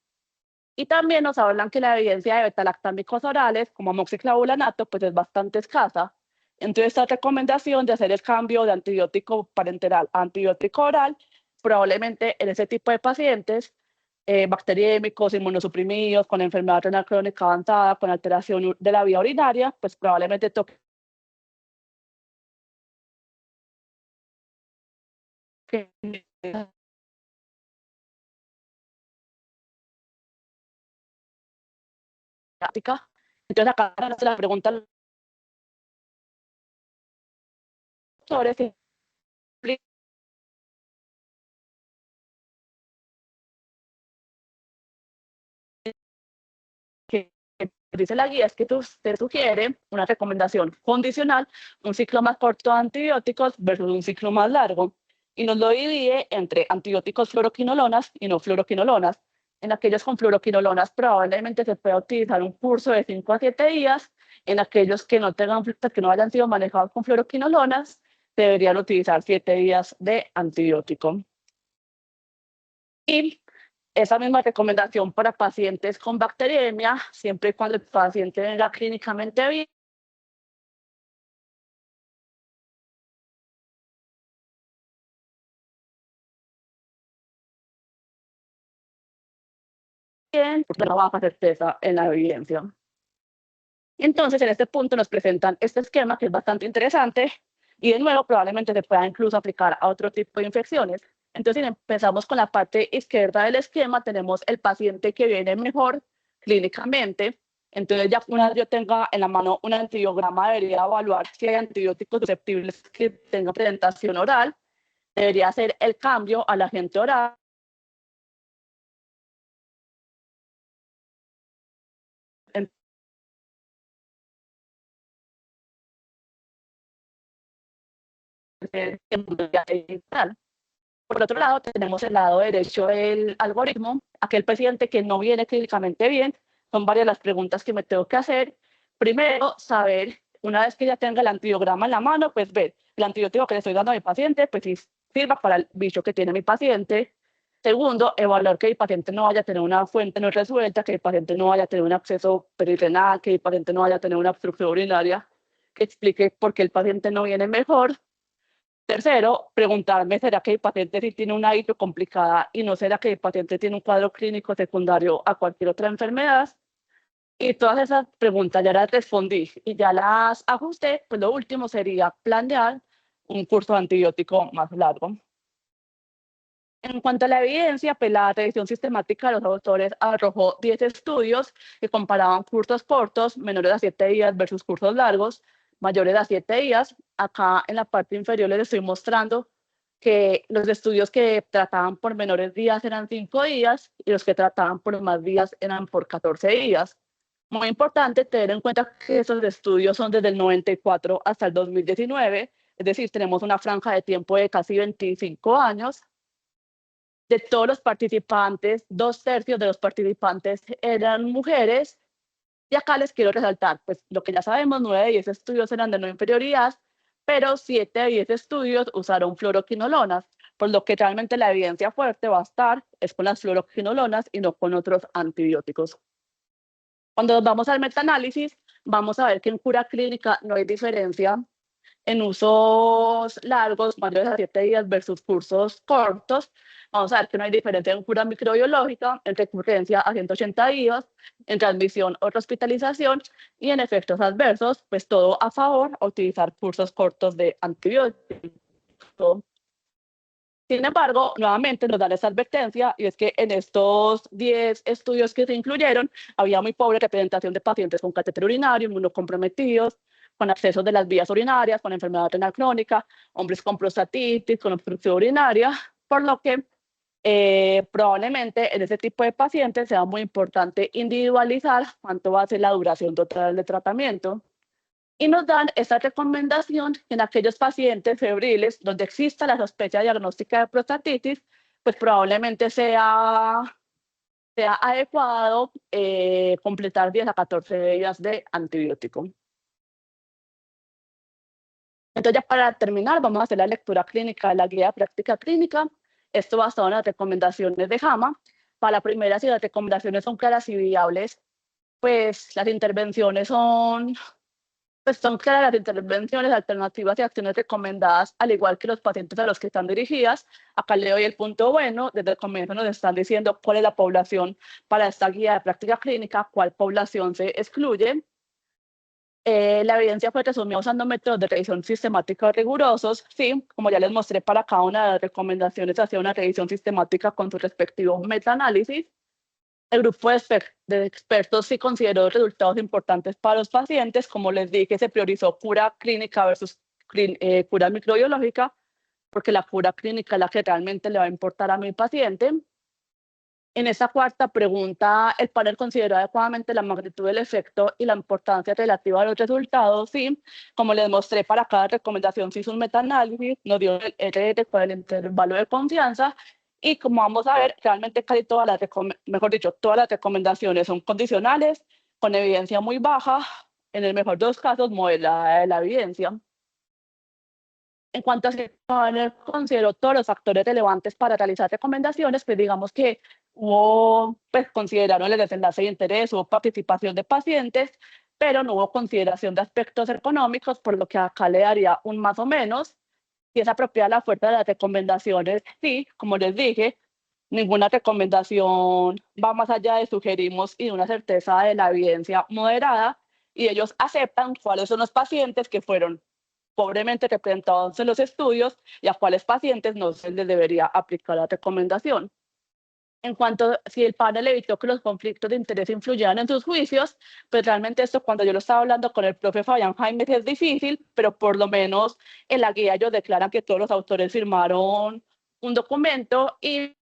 Y también nos hablan que la evidencia de betalactámicos orales, como amoxiclavulanato, pues es bastante escasa. Entonces, esta recomendación de hacer el cambio de antibiótico parenteral a antibiótico oral, probablemente en ese tipo de pacientes, bacteriémicos, inmunosuprimidos, con enfermedad renal crónica avanzada, con alteración de la vía urinaria, pues probablemente toque práctica. Entonces, acá se la pregunta a los doctores si que dice la guía es que usted sugiere una recomendación condicional, un ciclo más corto de antibióticos versus un ciclo más largo, y nos lo divide entre antibióticos fluoroquinolonas y no fluoroquinolonas. En aquellos con fluoroquinolonas probablemente se pueda utilizar un curso de 5 a 7 días. En aquellos que no tengan, que no hayan sido manejados con fluoroquinolonas, deberían utilizar 7 días de antibiótico. Y esa misma recomendación para pacientes con bacteriemia, siempre y cuando el paciente venga clínicamente bien, porque no baja certeza en la evidencia. Entonces, en este punto nos presentan este esquema que es bastante interesante y de nuevo probablemente se pueda incluso aplicar a otro tipo de infecciones. Entonces, si empezamos con la parte izquierda del esquema, tenemos el paciente que viene mejor clínicamente. Entonces, ya una vez yo tenga en la mano un antibiograma, debería evaluar si hay antibióticos susceptibles que tengan presentación oral. Debería hacer el cambio al agente oral. Por otro lado, tenemos el lado derecho del algoritmo, aquel paciente que no viene clínicamente bien. Son varias las preguntas que me tengo que hacer. Primero, saber, una vez que ya tenga el antibiograma en la mano, pues ver el antibiótico que le estoy dando a mi paciente, pues si sirva para el bicho que tiene mi paciente. Segundo, evaluar que el paciente no vaya a tener una fuente no resuelta, que el paciente no vaya a tener un acceso perirenal, que el paciente no vaya a tener una obstrucción urinaria, que explique por qué el paciente no viene mejor. Tercero, preguntarme, ¿será que el paciente sí tiene una ITRO complicada y no será que el paciente tiene un cuadro clínico secundario a cualquier otra enfermedad? Y todas esas preguntas ya las respondí y ya las ajusté. Pues lo último sería planear un curso de antibiótico más largo. En cuanto a la evidencia, pues la revisión sistemática de los autores arrojó 10 estudios que comparaban cursos cortos, menores a 7 días, versus cursos largos, mayores a 7 días. Acá en la parte inferior les estoy mostrando que los estudios que trataban por menores días eran 5 días y los que trataban por más días eran por 14 días. Muy importante tener en cuenta que esos estudios son desde el 94 hasta el 2019, es decir, tenemos una franja de tiempo de casi 25 años. De todos los participantes, 2/3 de los participantes eran mujeres. Y acá les quiero resaltar, pues lo que ya sabemos, 9 de 10 estudios eran de no inferioridad, pero 7 de 10 estudios usaron fluoroquinolonas, por lo que realmente la evidencia fuerte va a estar es con las fluoroquinolonas y no con otros antibióticos. Cuando nos vamos al metaanálisis, vamos a ver que en cura clínica no hay diferencia en usos largos, mayores a 7 días versus cursos cortos. Vamos a ver que no hay diferencia en cura microbiológica, en recurrencia a 180 días, en transmisión o hospitalización y en efectos adversos, pues todo a favor a utilizar cursos cortos de antibióticos. Sin embargo, nuevamente nos dan esa advertencia y es que en estos 10 estudios que se incluyeron había muy pobre representación de pacientes con catéter urinario, inmunocomprometidos, con acceso de las vías urinarias, con enfermedad renal crónica, hombres con prostatitis, con obstrucción urinaria, por lo que probablemente en ese tipo de pacientes sea muy importante individualizar cuánto va a ser la duración total del tratamiento. Y nos dan esta recomendación en aquellos pacientes febriles donde exista la sospecha diagnóstica de prostatitis, pues probablemente sea adecuado completar 10 a 14 días de antibiótico. Entonces, ya para terminar, vamos a hacer la lectura clínica de la guía de práctica clínica. Esto basado en las recomendaciones de JAMA. Para la primera, si las recomendaciones son claras y viables, pues las intervenciones son claras las intervenciones, alternativas y acciones recomendadas, al igual que los pacientes a los que están dirigidas. Acá le doy el punto bueno. Desde el comienzo nos están diciendo cuál es la población para esta guía de práctica clínica, cuál población se excluye. La evidencia fue resumida usando métodos de revisión sistemática rigurosos. Sí, como ya les mostré, para cada una de las recomendaciones hacía una revisión sistemática con su respectivo metaanálisis. El grupo de expertos sí consideró resultados importantes para los pacientes. Como les dije, se priorizó cura clínica versus cura microbiológica, porque la cura clínica es la que realmente le va a importar a mi paciente. En esta cuarta pregunta, ¿el panel consideró adecuadamente la magnitud del efecto y la importancia relativa a los resultados? Sí, como les mostré, para cada recomendación se hizo un metaanálisis, nos dio el RR con el intervalo de confianza y como vamos a ver, realmente casi todas las, todas las recomendaciones son condicionales, con evidencia muy baja, en el mejor de los casos, modelada de la evidencia. En cuanto a si el panel consideró todos los factores relevantes para realizar recomendaciones, pues digamos que consideraron el desenlace de interés, hubo participación de pacientes, pero no hubo consideración de aspectos económicos, por lo que acá le daría un más o menos. Si es apropiada la fuerza de las recomendaciones, sí, como les dije, ninguna recomendación va más allá de sugerimos y de una certeza de la evidencia moderada, y ellos aceptan cuáles son los pacientes que fueron pobremente representados en los estudios y a cuáles pacientes no se les debería aplicar la recomendación. En cuanto a si el panel evitó que los conflictos de interés influyeran en sus juicios, pues realmente esto cuando yo lo estaba hablando con el profe Fabián Jaime es difícil, pero por lo menos en la guía ellos declaran que todos los autores firmaron un documento y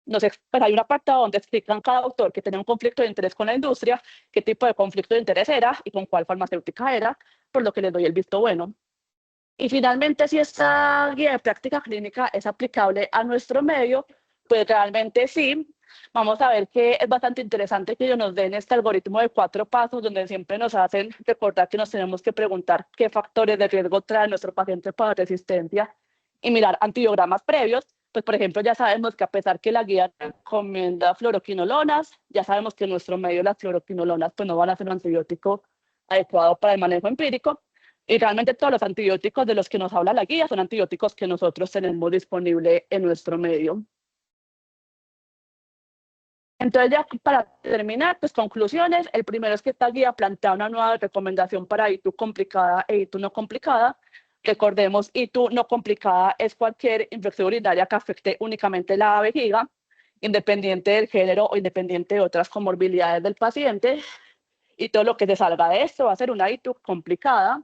pues hay un apartado donde explican cada autor que tenía un conflicto de interés con la industria, qué tipo de conflicto de interés era y con cuál farmacéutica era, por lo que les doy el visto bueno. Y finalmente, si esta guía de práctica clínica es aplicable a nuestro medio, pues realmente sí. Vamos a ver que es bastante interesante que ellos nos den este algoritmo de 4 pasos, donde siempre nos hacen recordar que nos tenemos que preguntar qué factores de riesgo trae nuestro paciente para resistencia y mirar antibiogramas previos. Pues, por ejemplo, ya sabemos que a pesar que la guía recomienda fluoroquinolonas, ya sabemos que en nuestro medio las fluoroquinolonas pues, no van a ser un antibiótico adecuado para el manejo empírico. Y realmente todos los antibióticos de los que nos habla la guía son antibióticos que nosotros tenemos disponible en nuestro medio. Entonces, ya para terminar, pues conclusiones. El primero es que esta guía plantea una nueva recomendación para ITU complicada e ITU no complicada. Recordemos, ITU no complicada es cualquier infección urinaria que afecte únicamente la vejiga, independiente del género o independiente de otras comorbilidades del paciente. Y todo lo que se salga de esto va a ser una ITU complicada.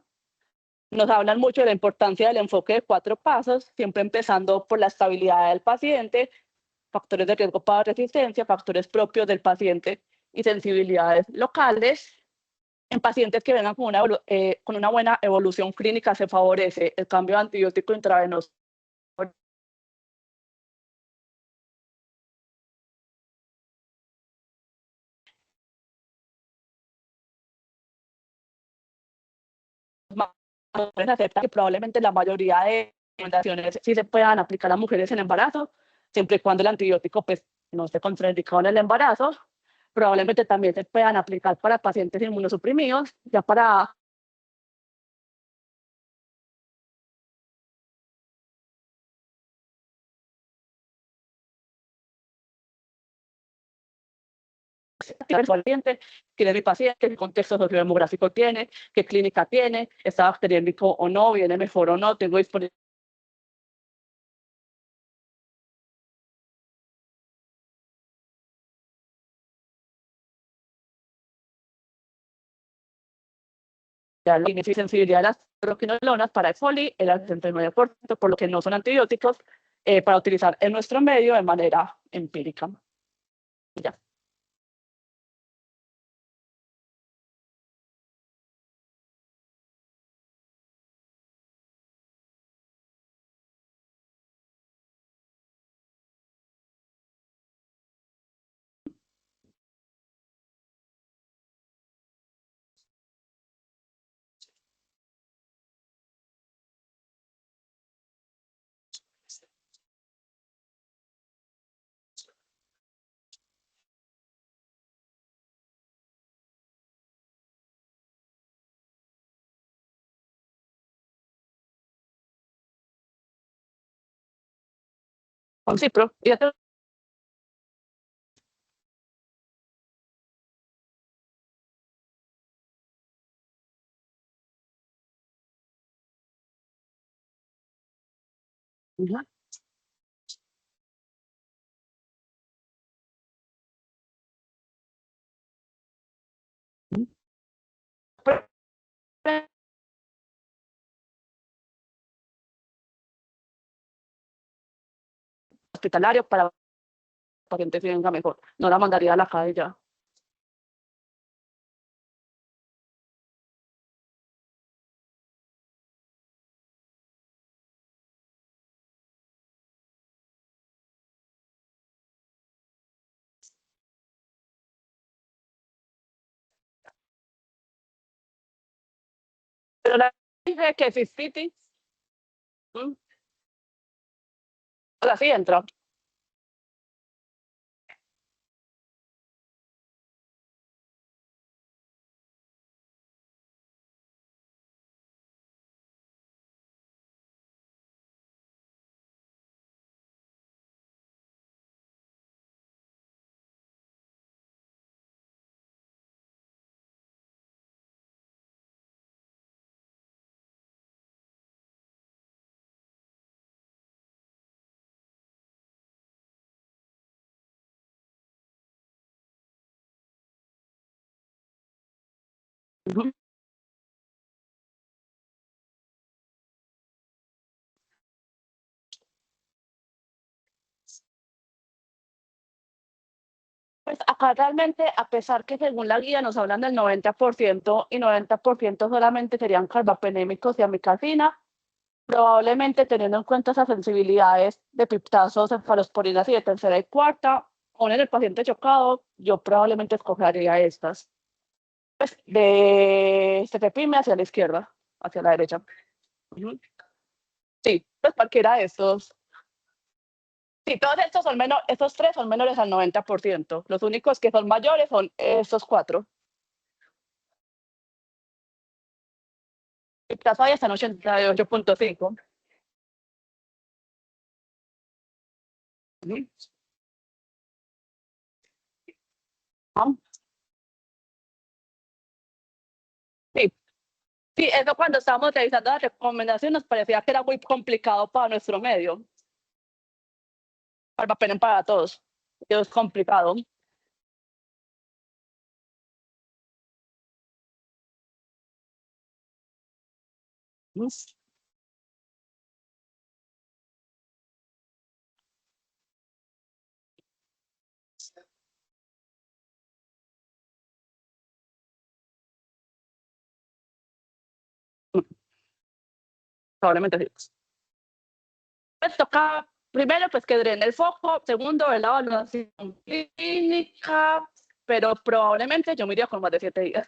Nos hablan mucho de la importancia del enfoque de 4 pasos, siempre empezando por la estabilidad del paciente, factores de riesgo para resistencia, factores propios del paciente y sensibilidades locales. En pacientes que vengan con una buena evolución clínica se favorece el cambio de antibiótico intravenoso se acepta que probablemente la mayoría de recomendaciones sí se puedan aplicar a mujeres en embarazo, siempre y cuando el antibiótico pues, no esté contraindicado en el embarazo. Probablemente también se puedan aplicar para pacientes inmunosuprimidos, ya para el paciente, quién es mi paciente, qué contexto sociodemográfico tiene, qué clínica tiene, está bacteriémico o no, viene mejor o no, tengo disponibilidad y sensibilidad de las proquinolonas para el foli, el 69%, por lo que no son antibióticos para utilizar en nuestro medio de manera empírica. Ya. Con Cipro, y ya te... hospitalario para pacientes que venga mejor. No la mandaría a la calle ya. Pero la dije que City, o sea, sí entra. Pues acá realmente, a pesar que según la guía nos hablan del 90% y 90% solamente serían carbapenémicos y amicacina, probablemente teniendo en cuenta esas sensibilidades de piptazos, cefalosporinas y de tercera y cuarta, aún en el paciente chocado, yo probablemente escogería estas. Pues de cefepime hacia la izquierda, hacia la derecha. Sí, pues cualquiera de estos. Sí, todos estos son estos tres son menores al 90%. Los únicos que son mayores son estos cuatro. El tasa hoy está en 88.5. Ujú. Ah, sí, sí, eso cuando estábamos revisando las recomendaciones nos parecía que era muy complicado para nuestro medio, para pena para todos. Es complicado. Mm, Probablemente sí. Pues toca, primero, pues que drene el foco, segundo, ver la evaluación clínica, pero probablemente yo me iría con más de 7 días.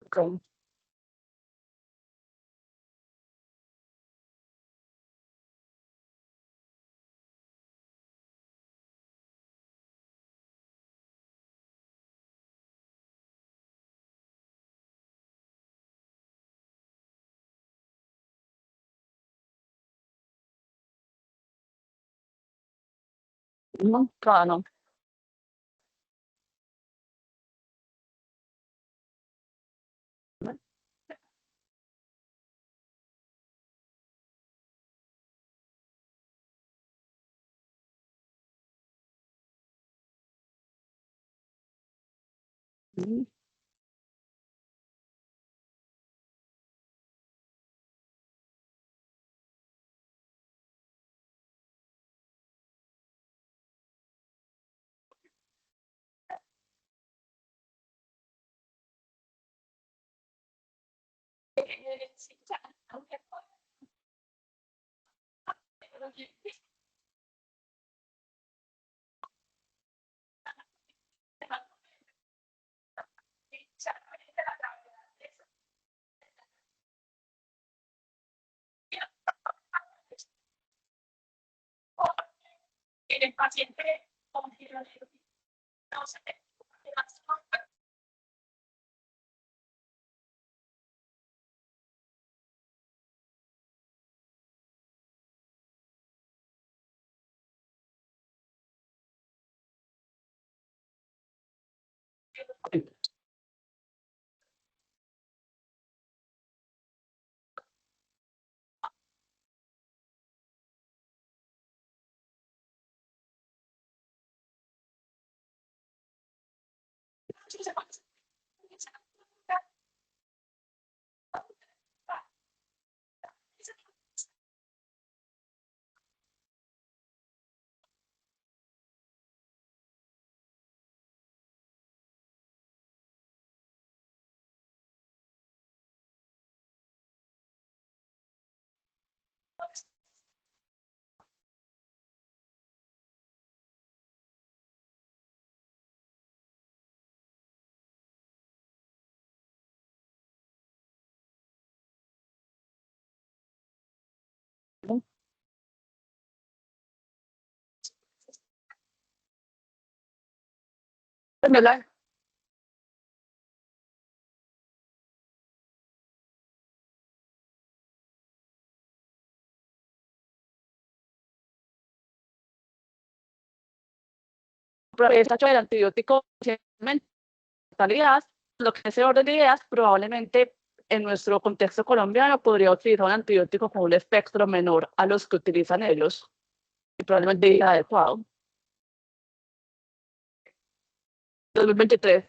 Okay. No, claro, no. Mm, mm. Pues mira, está hecho el antibiótico, mentalidad, lo que es el orden de ideas, probablemente en nuestro contexto colombiano podría utilizar un antibiótico con un espectro menor a los que utilizan ellos. y probablemente diga adecuado. 2023.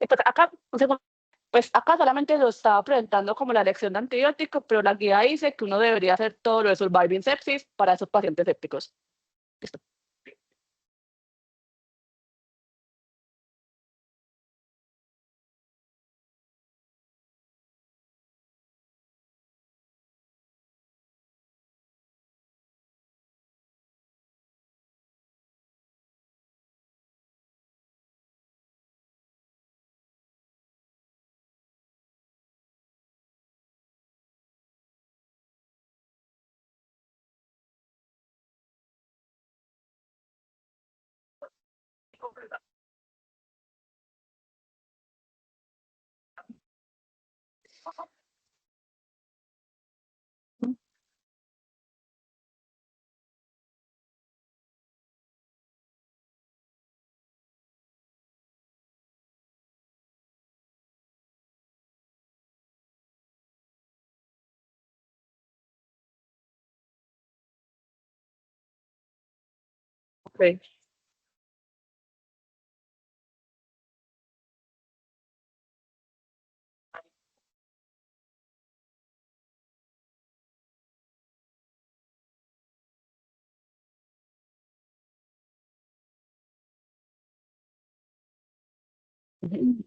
Y pues acá, pues acá solamente lo estaba presentando como la lección de antibióticos, pero la guía dice que uno debería hacer todo lo de surviving sepsis para esos pacientes sépticos. Listo. Okay. Ujú,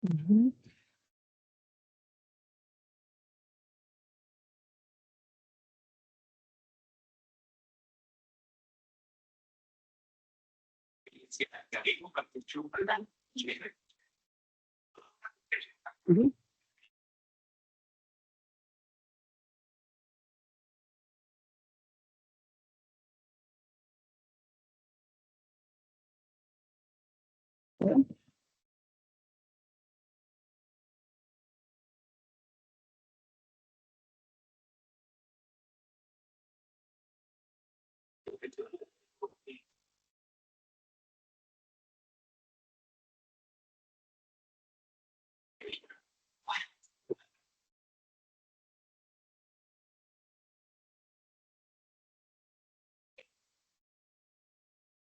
ujú, ujú, ujú,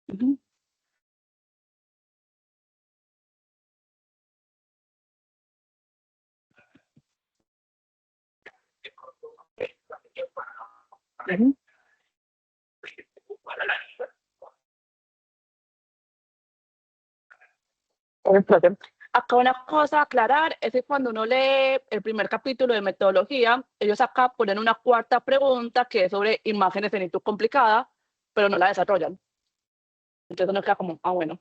ujú, ujú. Entonces, acá una cosa a aclarar es que cuando uno lee el primer capítulo de metodología, ellos acá ponen una cuarta pregunta que es sobre imágenes de finitud complicada, pero no la desarrollan. Entonces uno queda como, ah, bueno.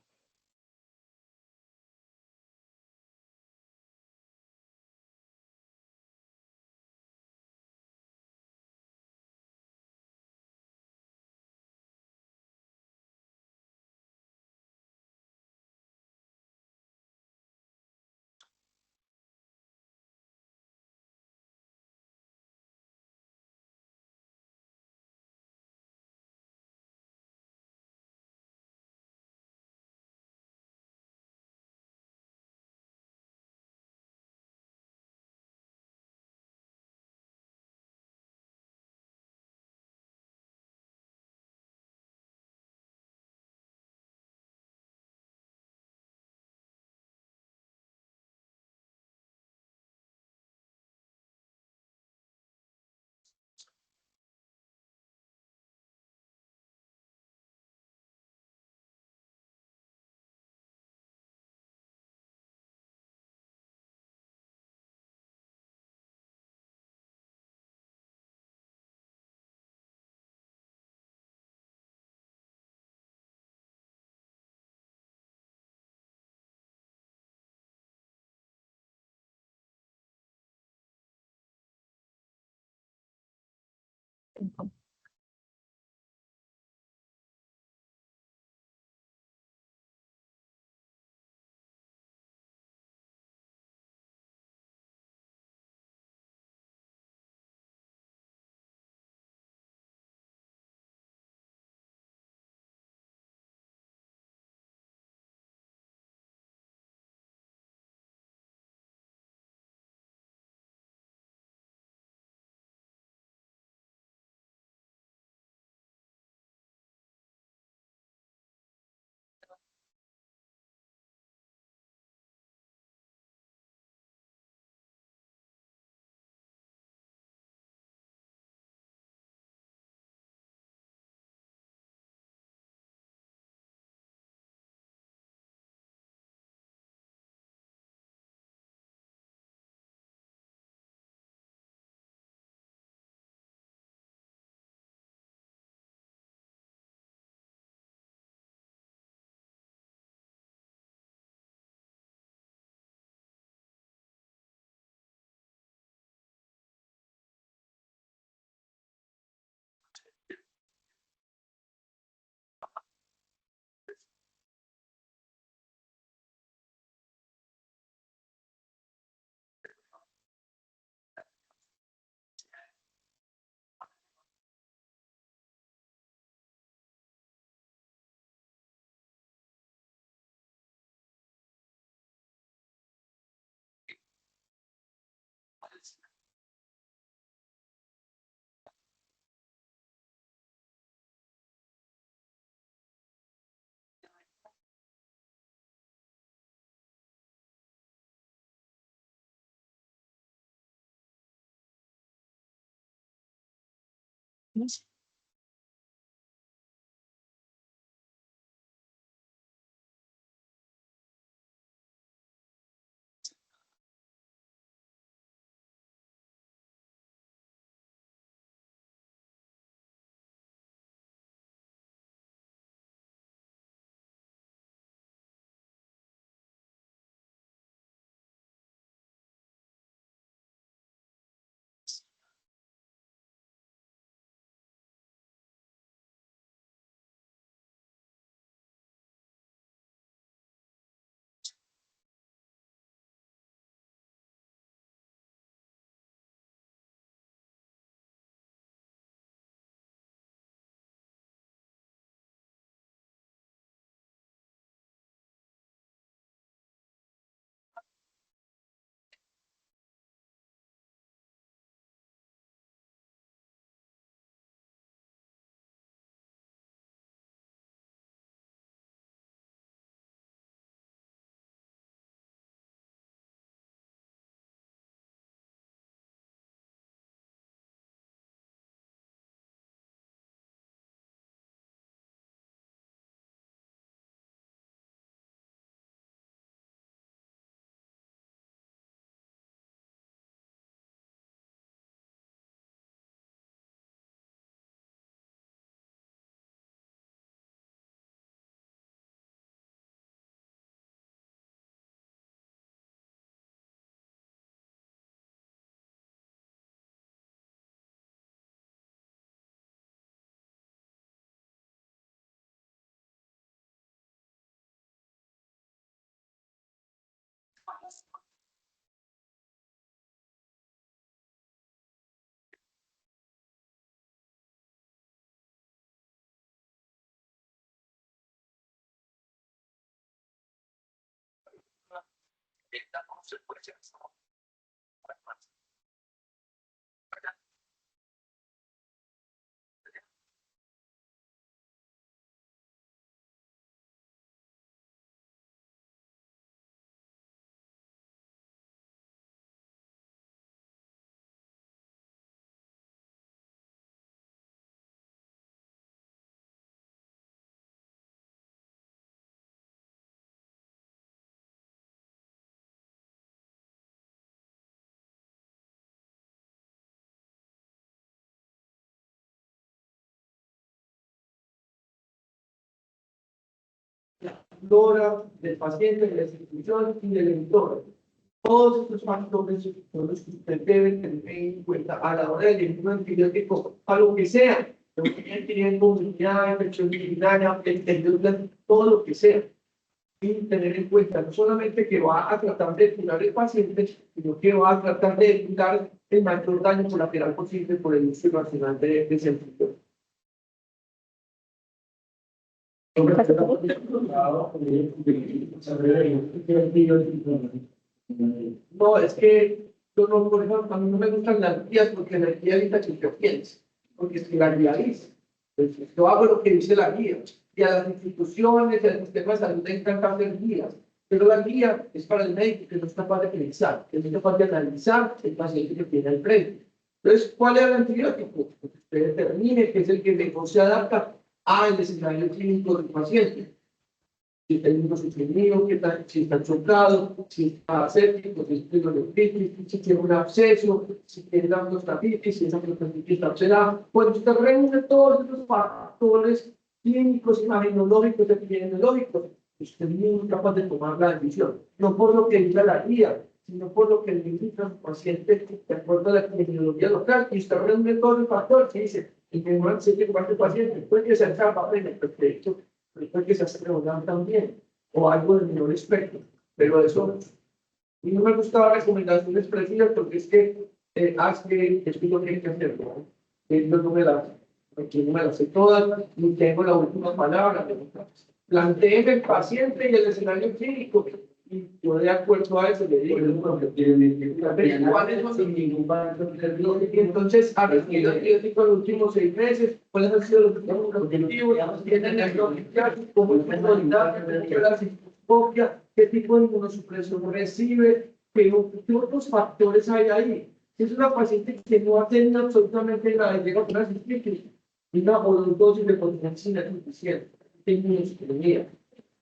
Flora del paciente, de la institución y del entorno. Todos estos factores son los que usted debe tener en cuenta a la hora de elegir un antibiótico, a lo que sea, lo que tiene comunidad, infección urinaria, todo lo que sea. Y tener en cuenta no solamente que va a tratar de curar el paciente, sino que va a tratar de evitar el mayor daño colateral posible por el uso irracional de ese antibiótico. No, es que yo no, por ejemplo, a mí no me gustan las guías porque la guía dice que te piensas, porque es que la guía dice. Entonces, yo hago lo que dice la guía. Y a las instituciones, y al sistema de salud le encanta hacer guías. Pero la guía es para el médico que no es capaz de pensar, que no es capaz de analizar el paciente que tiene al frente. Entonces, ¿cuál es el antibiótico? Que usted determine que es el que mejor se adapta al escenario clínico del paciente. Si está inmunosuprimido, si está chocado, si está séptico, si es pielonefritis, si tiene un absceso, si tiene una prostatitis, si esa prostatitis está observada. Bueno, usted reúne todos esos factores clínicos, imagenológicos, epidemiológicos, usted es muy capaz de tomar la decisión. No por lo que dice la guía, sino por lo que le indica su paciente de acuerdo a la epidemiología local. Y usted reúne todos los factores que dice, el menor se que el paciente puede que se atrapa en el perfecto, puede que se hace regular también, o algo de menor espectro, pero eso, y no me gusta dar recomendaciones precisas porque es que es que yo tengo que hacerlo, yo no me las sé todas, ni tengo la última palabra, planteen el paciente y el escenario clínico, y yo de acuerdo a eso le digo, ¿cuáles son sin ningún entonces, a ver, ¿qué antibiótico en los últimos 6 meses? ¿Cuáles han sido los objetivos? ¿Tienen el como la citocopia? ¿Qué tipo de inmunosupresión recibe? ¿Qué otros factores hay ahí? Es una paciente que no ha tenido absolutamente nada, llega con una o dos dosis de potencia insuficiente, tiene insuficiencia.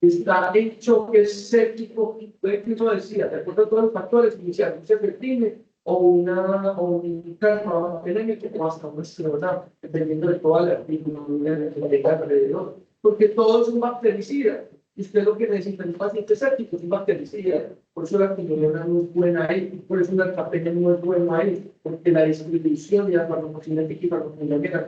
Está en choque séptico, como decía, de acuerdo a todos los factores, inicial, un sepeltine o un carro que hasta una zona, dependiendo de toda la actividad que alrededor, porque todos son bactericidas. Y usted lo que necesita en un paciente séptico es un bactericida. Por eso la quinolona no es buena ahí, por eso la capena no es buena ahí, porque la distribución de la farmacocinética y farmacocinética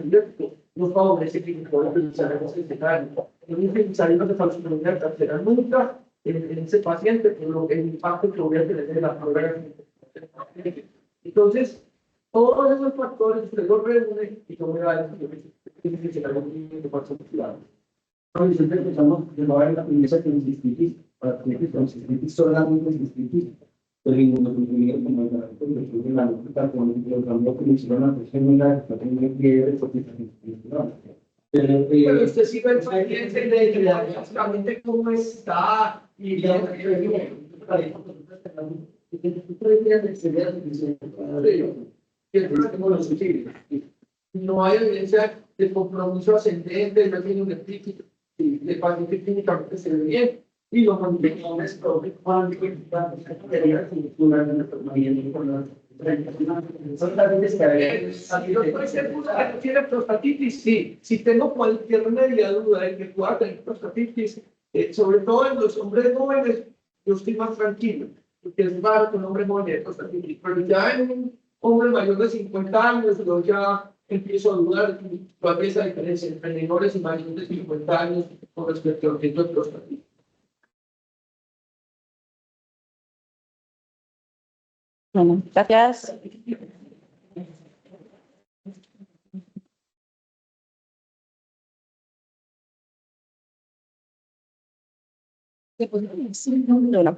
no favorece que se pueda utilizar en ese escenario. No es necesario que farmacocinética tercera nunca en ese paciente, por el impacto que voy a tener en la prueba. Entonces, todos esos factores usted los reúne y como va a decir, tiene que ser algo que pasa cuidado. Siempre pensamos que no hay la premisa que nos distingue, para que nos distingue solamente nos distingue, pero ninguno contribuye como el garantía de la lógica con el cambio que hicieron a la persona que tiene que ver con pero usted sí ve el paciente de básicamente cómo está y no hay evidencia de compromiso ascendente, no tiene un epíteto. Sí, el paciente clínicamente se ve bien y los mantenedores cuánticos tiene prostatitis, sí. Si tengo cualquier media duda de que pueda tener prostatitis, sobre todo en los hombres jóvenes, yo estoy más tranquilo, porque es raro que un hombre joven tenga prostatitis, pero ya en un hombre mayor de 50 años, yo ya empiezo a dudar cuál es la diferencia entre menores y mayores de 50 años con respecto al riesgo de prostatitis. Bueno, gracias. No, no.